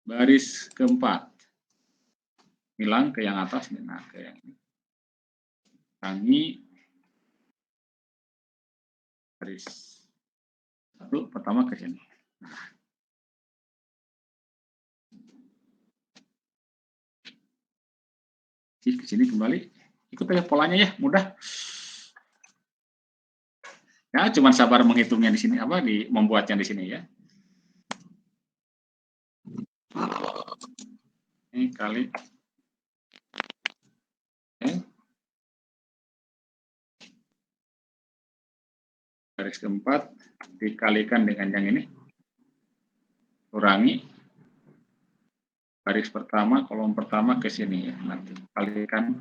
Baris keempat. Hilang ke yang atas, nah ke yang ini. Kurangi baris 1 pertama ke sini. Nah. Ke sini kembali. Ikut aja polanya ya, mudah. Ya, cuma sabar menghitungnya di sini apa membuatnya di sini ya. Ini kali baris keempat dikalikan dengan yang ini, kurangi baris pertama, kolom pertama ke sini ya, nanti kalikan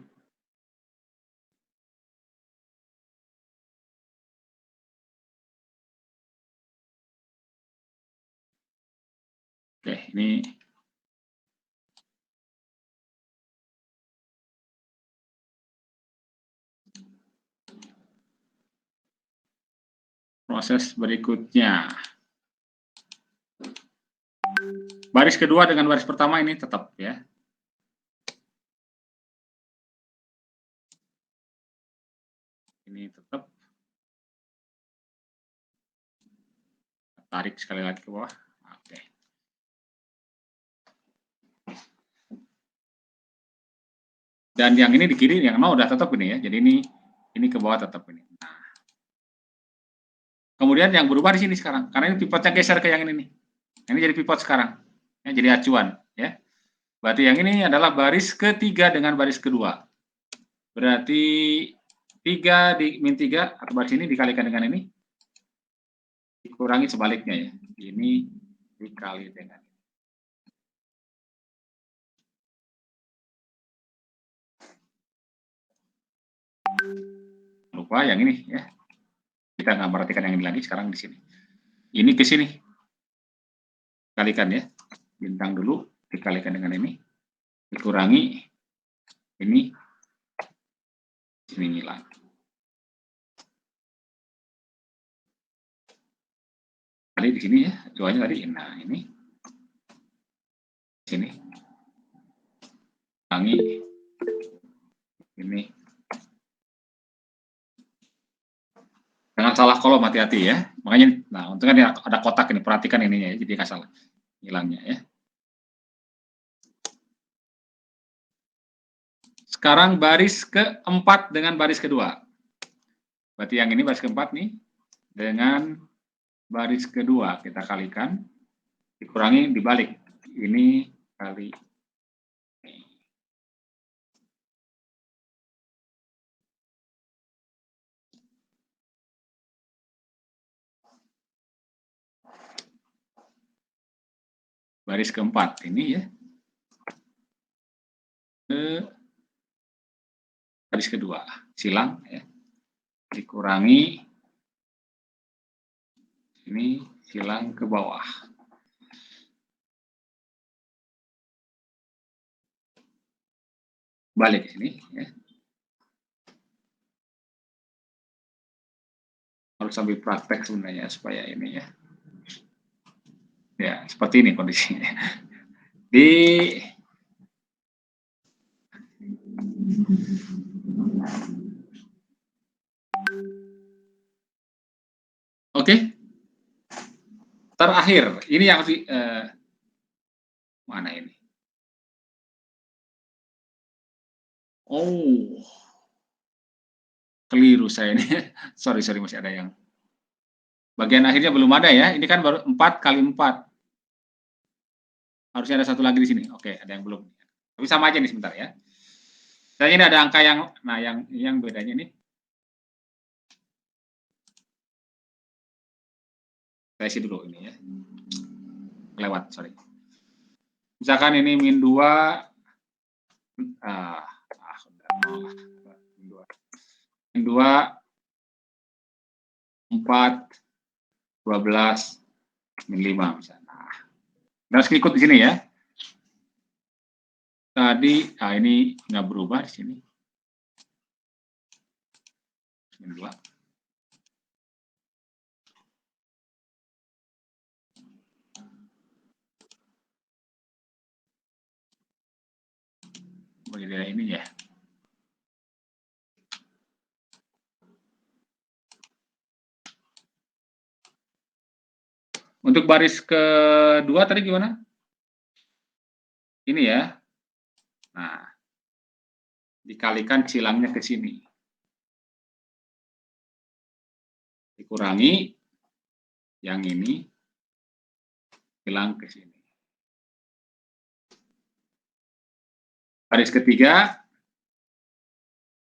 oke, ini proses berikutnya. Baris kedua dengan baris pertama ini tetap ya. Ini tetap. Tarik sekali lagi ke bawah. Oke. Dan yang ini di kiri, yang no udah tetap ini ya. Jadi ini ke bawah tetap ini. Nah. Kemudian yang berubah di sini sekarang, karena ini pivotnya geser ke yang ini nih. Ini jadi pivot sekarang. Ya, jadi acuan ya. Berarti yang ini adalah baris ketiga dengan baris kedua. Berarti 3 di min 3 atau baris ini dikalikan dengan ini. Dikurangi sebaliknya ya. Ini dikali dengan ini. Lupa yang ini ya. Kita nggak perhatikan yang ini lagi sekarang di sini. Ini ke sini. Kalikan ya. Bintang dulu dikalikan dengan ini. Dikurangi ini. Sini hilang. Tadi di sini ya, acuannya tadi. Nah, ini. Sini. Kurangi kolom, hati-hati ya. Makanya, nah untuk kan ada kotak ini, perhatikan ininya ya, jadi nggak salah hilangnya ya. Sekarang baris keempat dengan baris kedua. Berarti yang ini baris keempat nih, dengan baris kedua kita kalikan, dikurangi dibalik. Ini kali ini. Baris keempat ini ya. Baris kedua, silang ya. Dikurangi ini silang ke bawah. Balik ke sini ya. Harus sambil praktek sebenarnya supaya ini ya. Ya, seperti ini kondisinya. Oke. Terakhir, ini yang mana ini? Oh, keliru saya ini. Sorry, masih ada yang bagian akhirnya belum ada ya. Ini kan baru 4 kali 4. Harusnya ada satu lagi di sini. Oke, ada yang belum. Tapi sama aja nih sebentar ya. Dan ini ada angka yang, nah yang bedanya nih. Saya isi dulu ini ya. Lewat, sorry. Misalkan ini min 2, min 2, 4, 12, min 5 misalnya. Nah, harus ikut di sini ya. Tadi, ini nggak berubah di sini. Min 2. Begini ini ya. Untuk baris kedua tadi gimana? Ini ya. Nah, dikalikan silangnya ke sini. Dikurangi yang ini silang ke sini. Baris ketiga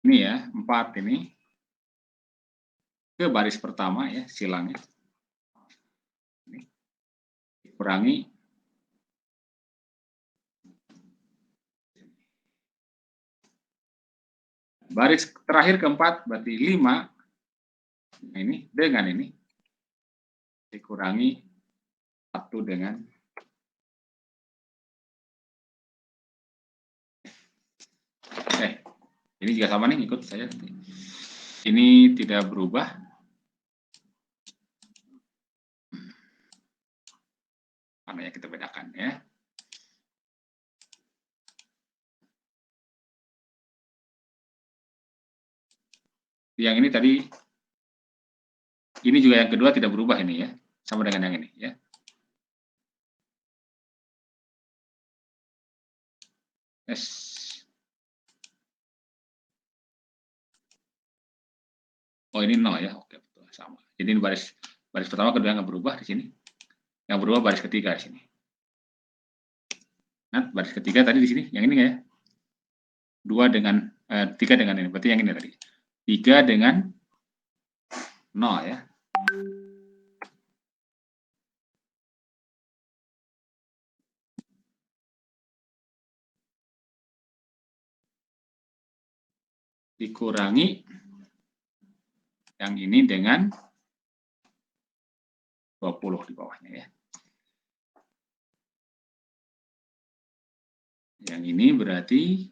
ini ya, 4 ini ke baris pertama ya, silangnya. Ini. Dikurangi baris terakhir keempat berarti 5. Nah, ini dengan ini dikurangi 1 dengan ini juga sama nih, ikut saya. Ini tidak berubah. Mana ya kita bedakan ya. Yang ini tadi, ini juga yang kedua tidak berubah ini ya, sama dengan yang ini ya. Oh ini 0 ya, oke betul sama. Jadi ini baris pertama kedua nggak berubah di sini. Yang berubah baris ketiga di sini. Nah, baris ketiga tadi di sini, yang ini nggak ya? 2 dengan 3 dengan ini, berarti yang ini tadi. 3 dengan 0 ya. Dikurangi yang ini dengan 20 di bawahnya ya. Yang ini berarti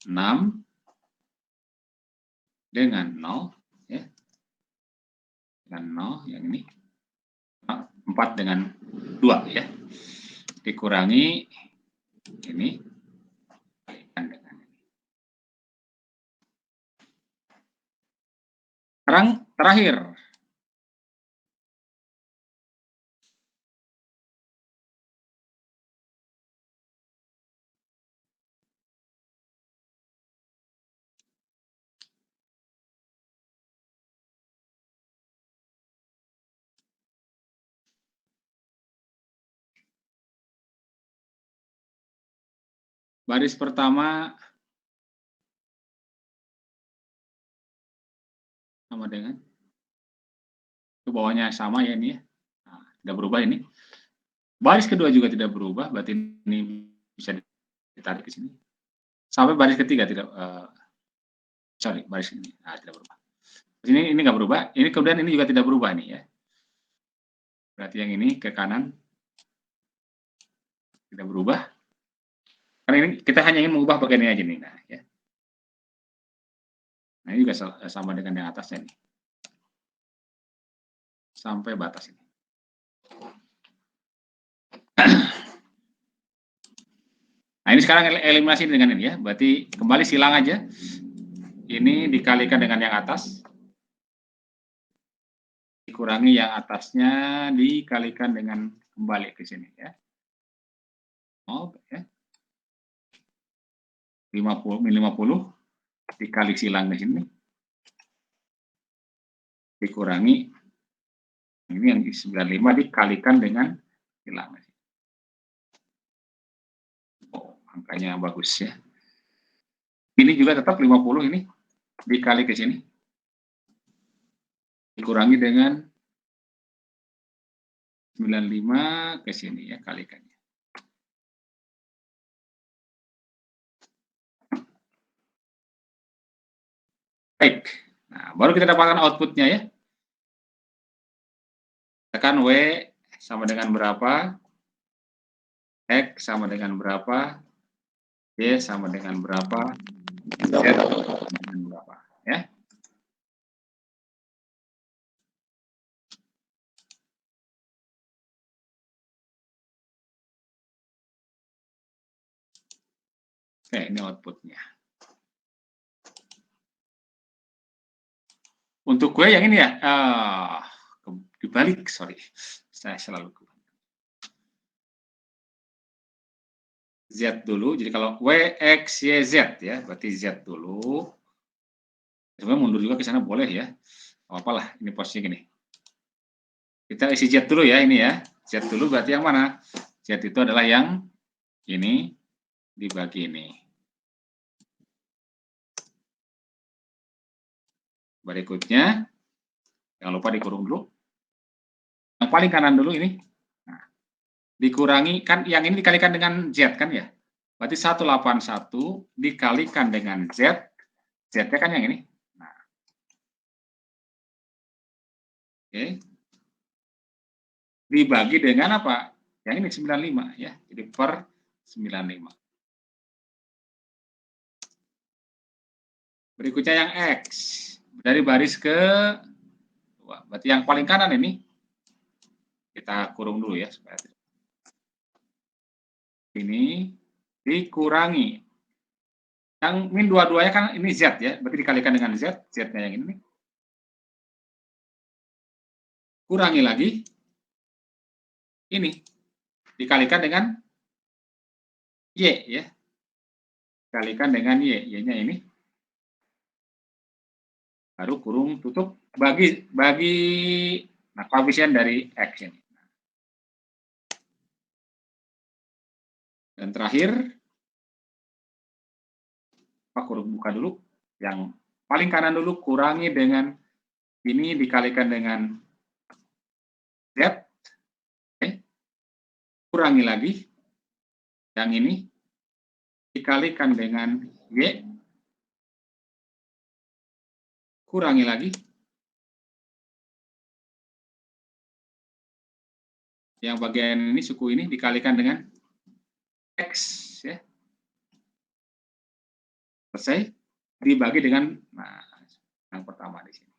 6 dengan 0 ya. Dengan 0 yang ini 4 dengan 2 ya. Dikurangi ini dengan ini. Sekarang terakhir Baris pertama sama dengan ke bawahnya sama ya ini ya. Nah, tidak berubah ini. Baris kedua juga tidak berubah, berarti ini bisa ditarik ke sini. Sampai baris ketiga tidak, sorry, baris ini, nah, tidak berubah. Ini nggak berubah, ini kemudian ini juga tidak berubah nih ya. Berarti yang ini ke kanan tidak berubah. Karena ini kita hanya ingin mengubah bagian ini aja nih, nah ya. Nah ini juga sama dengan yang atasnya nih. Sampai batas ini. Nah ini sekarang eliminasi dengan ini ya, berarti kembali silang aja. Ini dikalikan dengan yang atas, dikurangi yang atasnya, dikalikan dengan kembali ke sini ya. Oh ya. 50 dikali silang di sini. Dikurangi ini yang 95 dikalikan dengan silang. Oh, angkanya bagus ya. Ini juga tetap 50 ini dikali ke sini. Dikurangi dengan 95 ke sini ya, kalikannya. Baik. Nah, baru kita dapatkan outputnya ya. Tekan W sama dengan berapa? X sama dengan berapa? Y sama dengan berapa? Z sama dengan berapa? Ya. Oke, ini outputnya. Untuk gue yang ini ya, dibalik, sorry. Saya selalu Z dulu, jadi kalau W, X, Y, Z ya, berarti Z dulu. Sebenarnya mundur juga ke sana boleh ya, apalah, ini posisinya gini. Kita isi Z dulu ya, ini ya, Z dulu berarti yang mana? Z itu adalah yang ini dibagi ini. Berikutnya, jangan lupa dikurung dulu. Yang paling kanan dulu ini, nah, dikurangi, kan yang ini dikalikan dengan Z kan ya, berarti 181 dikalikan dengan Z, Z-nya kan yang ini. Nah, oke. Dibagi dengan apa? Yang ini 95 ya, jadi per 95. Berikutnya yang X, dari baris ke, berarti yang paling kanan ini, kita kurung dulu ya, supaya ini dikurangi. Yang min dua-duanya kan ini Z ya, berarti dikalikan dengan Z, Z-nya yang ini. Kurangi lagi, ini, dikalikan dengan Y ya, dikalikan dengan Y, Y-nya ini. Baru kurung tutup, bagi nah, koefisien dari X ini. Dan terakhir, kurung buka dulu, yang paling kanan dulu kurangi dengan ini dikalikan dengan Z, oke. Kurangi lagi, yang ini dikalikan dengan Y, kurangi lagi, yang bagian ini suku ini dikalikan dengan X ya, selesai, dibagi dengan, nah, yang pertama di sini.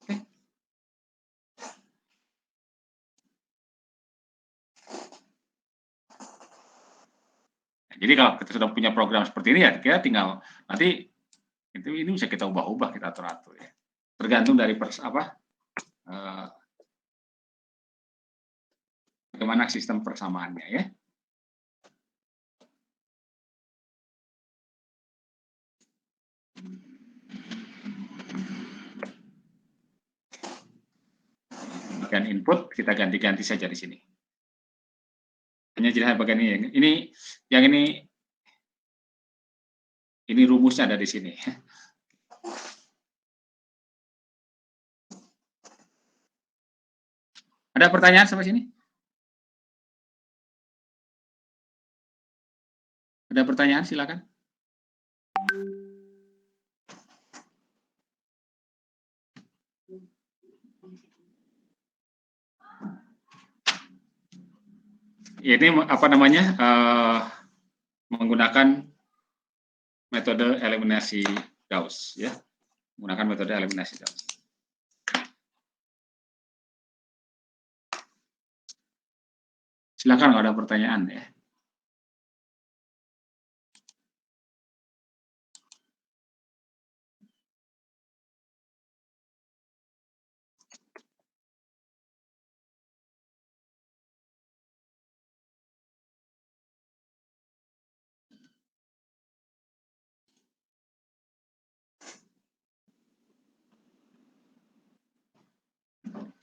Oke. Jadi kalau kita sudah punya program seperti ini ya, kita tinggal nanti ini bisa kita ubah-ubah, kita atur-atur ya. Tergantung dari bagaimana sistem persamaannya ya. Bagian input kita ganti-ganti saja di sini. Hanya jadi bagian ini. Yang ini rumusnya ada di sini. Ada pertanyaan sampai sini? Ada pertanyaan, silakan. Ini apa namanya? Menggunakan metode eliminasi Gauss, ya. Menggunakan metode eliminasi Gauss. Silakan kalau ada pertanyaan, ya.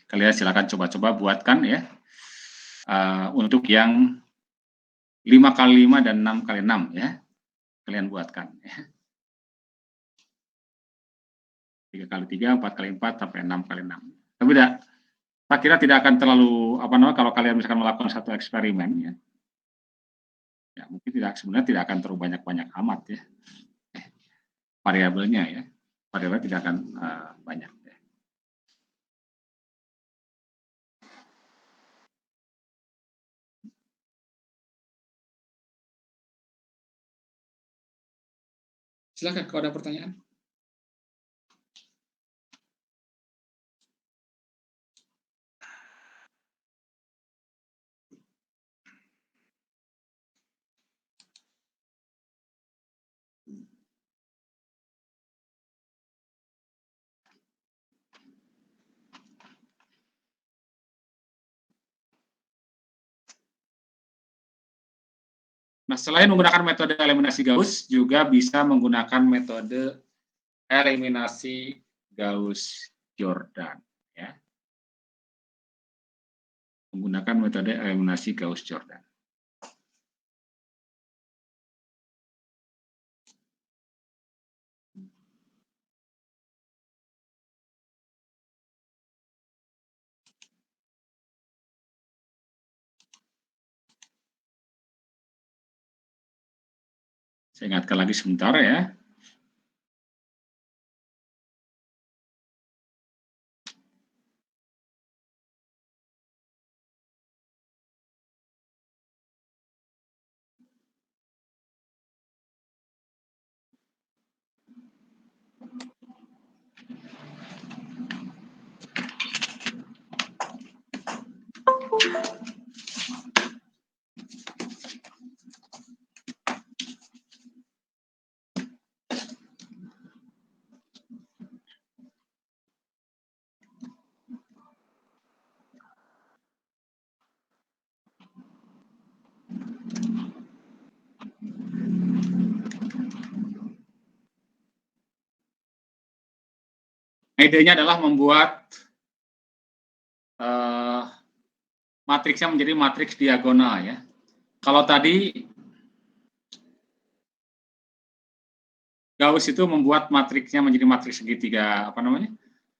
Kalian silakan coba-coba buatkan, ya. Untuk yang 5x5 dan 6x6, ya. Kalian buatkan, ya. 3x3, 4x4, sampai 6x6. Tapi saya kira tidak akan terlalu, kalau kalian misalkan melakukan satu eksperimen, ya. Ya, mungkin sebenarnya tidak akan terlalu banyak-banyak amat, ya. Variabelnya, ya. Variabel tidak akan banyak. Silakan kalau ada pertanyaan. Nah, selain menggunakan metode eliminasi Gauss, juga bisa menggunakan metode eliminasi Gauss-Jordan, ya. Menggunakan metode eliminasi Gauss-Jordan. Saya ingatkan lagi sebentar, ya. Idenya adalah membuat matriksnya menjadi matriks diagonal, ya. Kalau tadi Gauss itu membuat matriksnya menjadi matriks segitiga,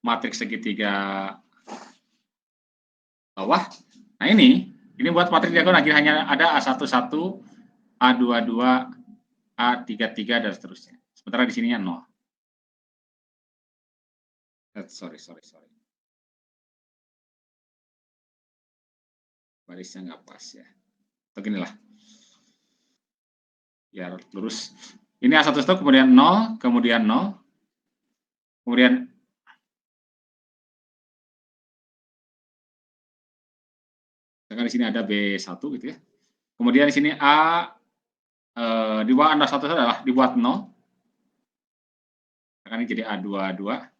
matriks segitiga bawah. Nah, ini buat matriks diagonal hanya ada A11, A22, A33 dan seterusnya. Sementara di sininya 0. Sorry. Barisnya nggak pas, ya. Beginilah. Biar lurus. Ini A11 kemudian 0, kemudian 0, kemudian di sini ada B1 gitu, ya. Kemudian di sini A di bawah anda 1 adalah dibuat 0. Ini jadi A22.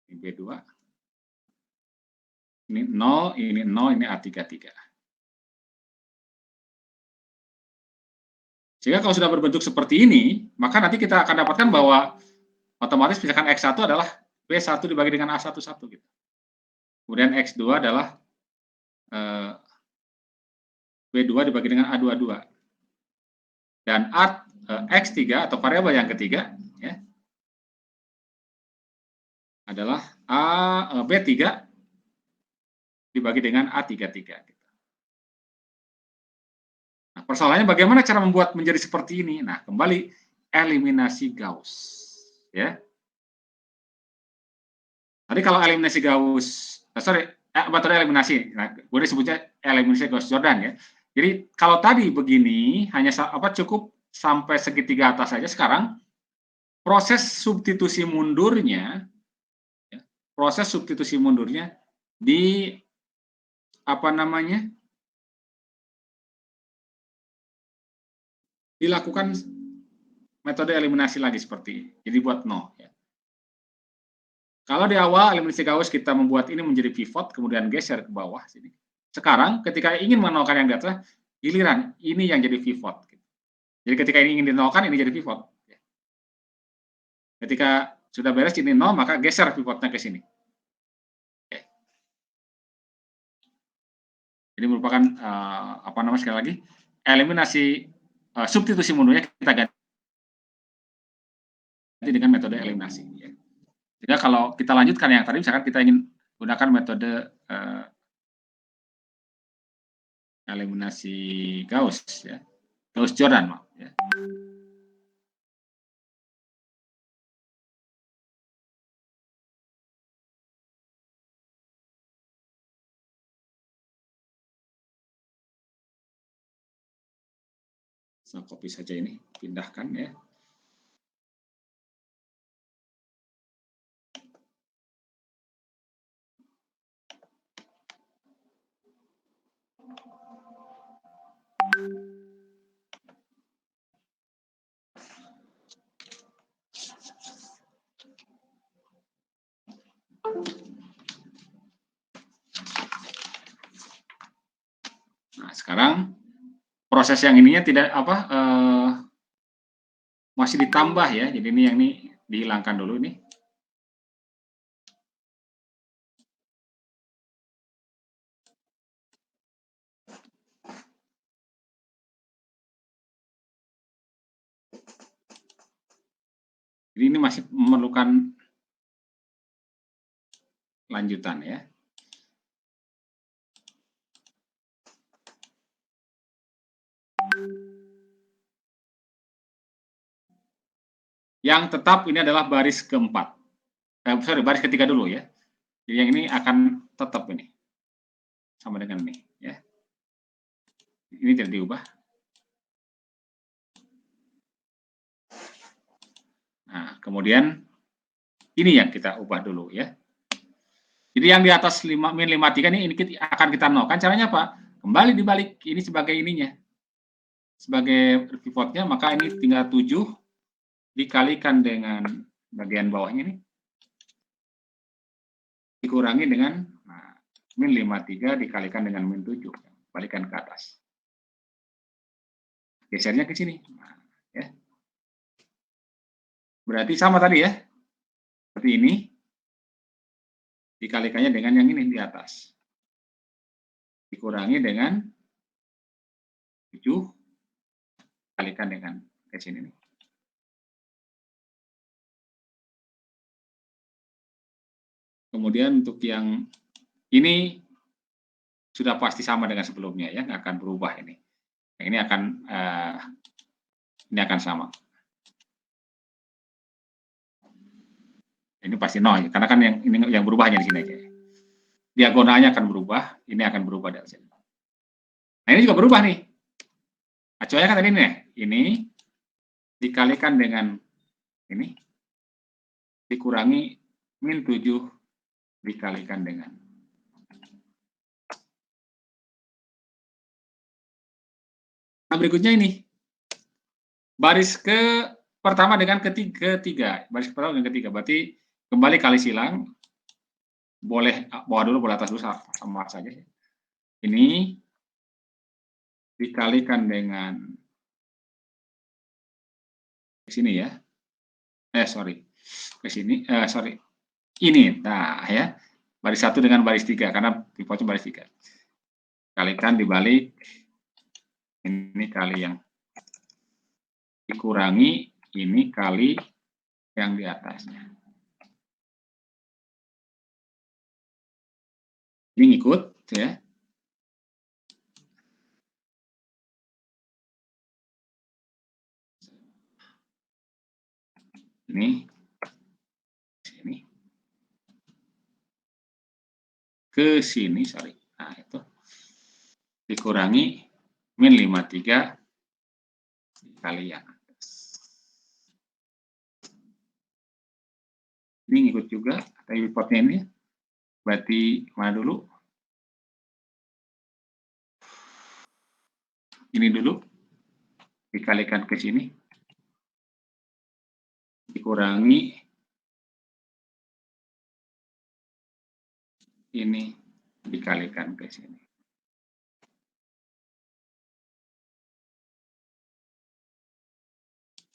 Ini B2. Ini 0, ini A33. Sehingga kalau sudah berbentuk seperti ini, maka nanti kita akan dapatkan bahwa otomatis misalkan X1 adalah B1 dibagi dengan A11 gitu. Kemudian X2 adalah B2 dibagi dengan A22. Dan X3 atau variabel yang ketiga ya, adalah B3 dibagi dengan A33. Nah, persoalannya bagaimana cara membuat menjadi seperti ini? Nah, kembali eliminasi Gauss. Ya. Tadi kalau eliminasi Gauss, metode eliminasi. Nah, gue disebutnya eliminasi Gauss-Jordan ya. Jadi kalau tadi begini hanya cukup sampai segitiga atas saja. Sekarang proses substitusi mundurnya, ya, di dilakukan metode eliminasi lagi seperti ini. Jadi buat no. Ya. Kalau di awal eliminasi Gauss kita membuat ini menjadi pivot, kemudian geser ke bawah sini. Sekarang ketika ingin menolkan yang di atas, giliran ini yang jadi pivot. Jadi ketika ini ingin dinolkan, ini jadi pivot. Ketika sudah beres ini nol, maka geser pivotnya ke sini. Jadi merupakan sekali lagi eliminasi substitusi mundurnya kita ganti dengan metode eliminasi. Ya. Sehingga kalau kita lanjutkan yang tadi, misalkan kita ingin gunakan metode eliminasi Gauss, ya, Gauss-Jordan, ya. Saya copy saja ini, pindahkan ya. Nah, sekarang proses yang ininya tidak masih ditambah ya. Jadi ini yang ini dihilangkan dulu nih. Jadi ini masih memerlukan lanjutan ya. Yang tetap ini adalah baris keempat. Baris ketiga dulu ya. Jadi yang ini akan tetap ini. Sama dengan ini ya. Ini tidak diubah. Nah, kemudian ini yang kita ubah dulu ya. Jadi yang di atas min 53 ini akan kita nolkan. Caranya apa? Kembali dibalik ini sebagai ininya. Sebagai pivotnya, maka ini tinggal 7 dikalikan dengan bagian bawahnya ini. Dikurangi dengan min 53 dikalikan dengan min 7. Balikan ke atas. Gesernya ke sini. Nah, ya. Berarti sama tadi ya. Seperti ini. Dikalikannya dengan yang ini di atas. Dikurangi dengan 7. Kalikan dengan ke sini nih. Kemudian untuk yang ini sudah pasti sama dengan sebelumnya ya, nggak akan berubah ini. Ini akan sama. Ini pasti nol, karena kan yang berubahnya di sini aja. Diagonalnya akan berubah, ini akan berubah dari sini. Nah ini juga berubah nih. Acuannya kan tadi nih, ini dikalikan dengan ini, dikurangi min 7 dikalikan dengan. Nah berikutnya ini, baris pertama dengan ketiga, baris pertama dengan ketiga, berarti kembali kali silang, boleh bawah dulu, boleh atas dulu, sama saja. Ini dikalikan dengan ke sini ya, ke sini, ini, nah ya, baris 1 dengan baris 3, karena pivotnya baris 3. Kalikan dibalik, Ini kali yang dikurangi ini kali yang di atasnya. Ini ngikut ya. Ini sini. Ke sini, sorry. Nah, itu dikurangi min 53 kali yang atas. Ini ngikut juga, tapi potnya ini. Berarti mana dulu? Ini dulu. Dikalikan ke sini. Dikurangi. Ini dikalikan ke sini.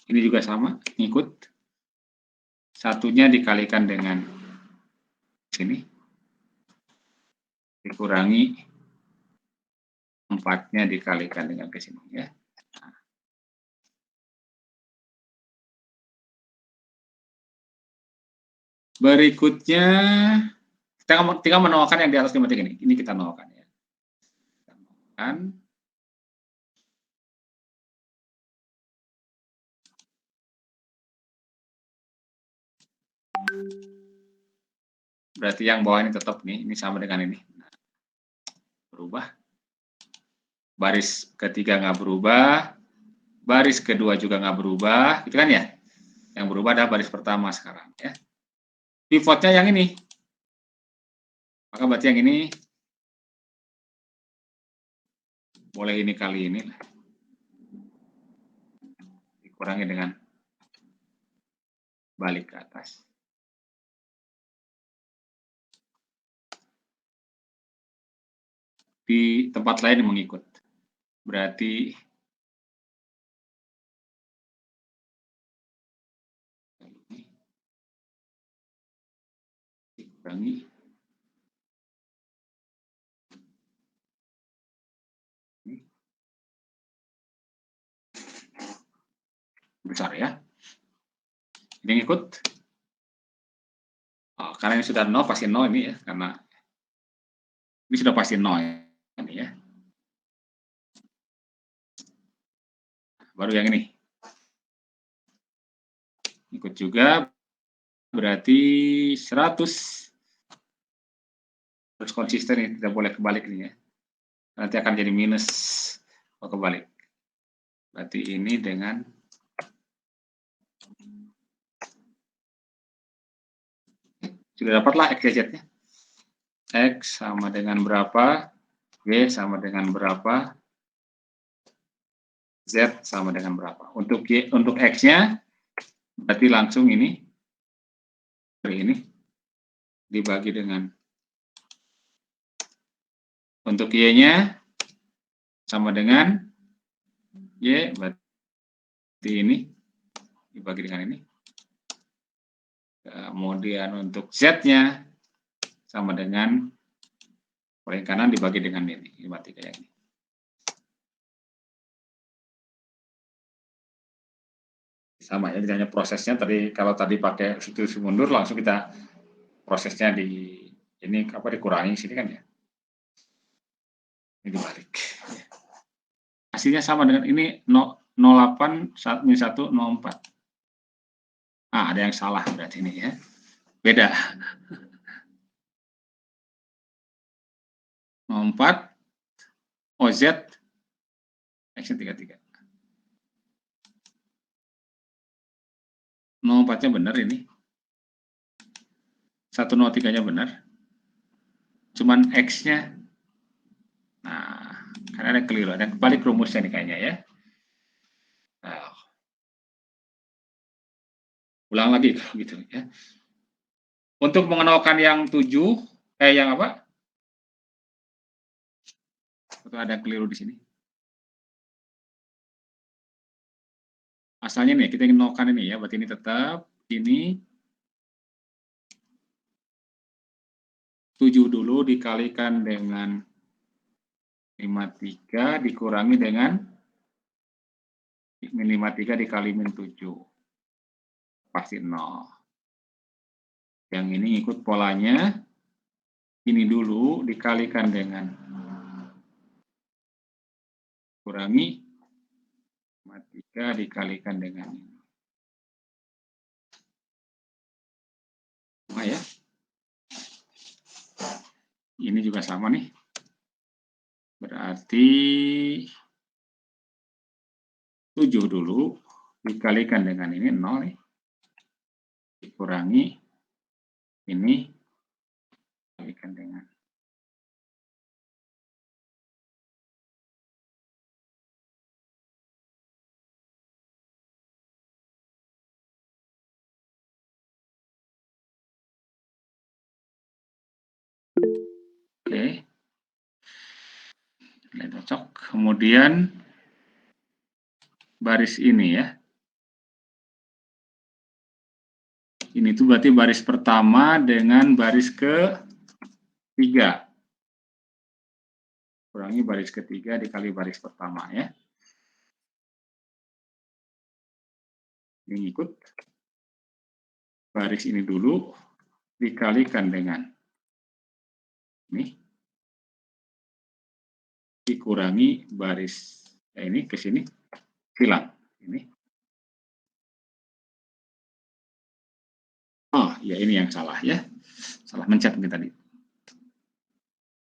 Ini juga sama, ngikut. Satunya dikalikan dengan sini. Dikurangi 4-nya dikalikan dengan ke sini ya. Berikutnya kita tinggal menolakkan yang di atas 53 ini. Ini kita nolkan ya. Kita nolkan. Berarti yang bawah ini tetap nih, ini sama dengan ini. Nah, berubah. Baris ketiga nggak berubah. Baris kedua juga nggak berubah, gitu kan ya? Yang berubah adalah baris pertama sekarang ya. Pivotnya yang ini. Maka berarti yang ini boleh ini kali ini lah. Dikurangi dengan balik ke atas. Di tempat lain yang mengikut. Berarti dikurangi besar ya. Ini ngikut. Oh, karena ini sudah 0 pasti 0 ini ya, karena ini sudah pasti 0 ini ya. Baru yang ini. Ikut juga, berarti 100. Harus konsisten ya, tidak boleh kebalik ini ya. Nanti akan jadi minus kalau kebalik. Berarti ini dengan sudah dapatlah X Z-nya. X sama dengan berapa, Y sama dengan berapa, Z sama dengan berapa. Untuk Y, untuk X-nya berarti langsung ini dibagi dengan, untuk Y-nya sama dengan Y, berarti ini dibagi dengan ini. Kemudian untuk Z-nya sama dengan paling kanan dibagi dengan ini, 53 yang ini. Sama ya, hanya prosesnya tadi, kalau tadi pakai substitusi mundur langsung kita prosesnya di ini apa dikurangi sini kan ya. Ini dibalik. Hasilnya sama dengan ini 08 1 04. Ah, ada yang salah berarti ini ya. Beda. 04 OZ X 33. 04-nya benar ini. 103-nya benar. Cuman X-nya. Nah, karena ada keliru, ada kebalik rumusnya nih kayaknya ya. Nah, ulang lagi kalau gitu ya. Untuk mengenalkan yang 7, yang apa? Atau ada keliru di sini. Asalnya nih, kita ingin menolkan ini ya, berarti ini tetap, ini 7 dulu dikalikan dengan 53 dikurangi dengan min 53 dikali min 7. Pasti 0. Yang ini ikut polanya. Ini dulu dikalikan dengan kurangi 3 dikalikan dengan ini. Sama ya. Ini juga sama nih. Berarti 7 dulu dikalikan dengan ini 0 nih. Dikurangi ini dikalikan dengan oke. Ini cocok. Kemudian baris ini ya. Ini tuh berarti baris pertama dengan baris ketiga. Kurangi baris ketiga dikali baris pertama ya. Ini ikut baris ini dulu dikalikan dengan ini. Dikurangi baris ini ke sini hilang ini. Oh ya, ini yang salah ya, salah mencet ini tadi.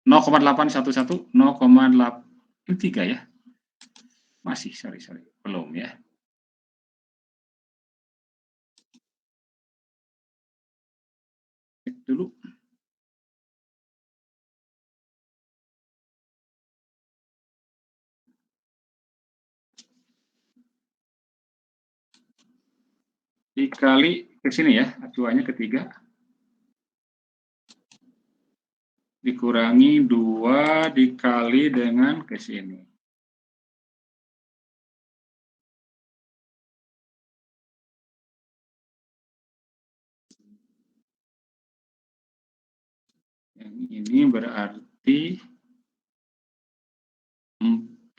0,811 0,83 ya, masih sorry belum ya. Cek dulu. Dikali ke sini ya, acuannya ketiga. Dikurangi 2 dikali dengan ke sini. Yang ini berarti 4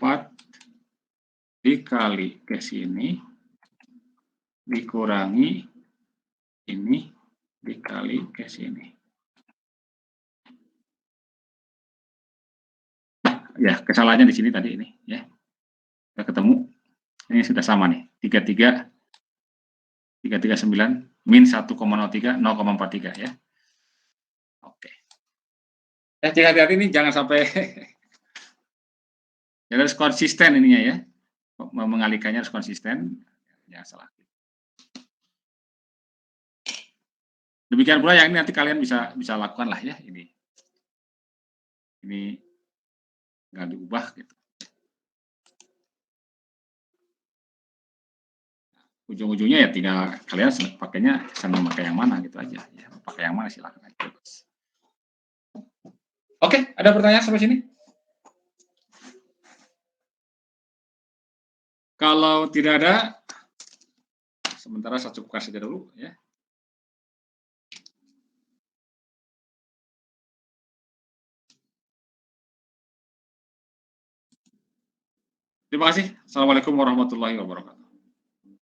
dikali ke sini dikurangi ini dikali ke sini. Ya, kesalahannya di sini tadi ini ya. Sudah ketemu. Ini sudah sama nih. 339 min 1,03 0,43 ya. Oke. Hati-hati ini jangan sampai ya, harus konsisten ininya ya. Mengalikannya harus konsisten. Jangan salah. Demikian pula yang ini nanti kalian bisa lakukan lah ya ini. Ini nggak diubah gitu. Ujung-ujungnya ya tinggal kalian pakainya senang pakai yang mana gitu aja ya. Pakai yang mana silakan aja. Oke, ada pertanyaan sampai sini? Kalau tidak ada, sementara saya cukupkan saja dulu ya. Terima kasih. Assalamualaikum warahmatullahi wabarakatuh.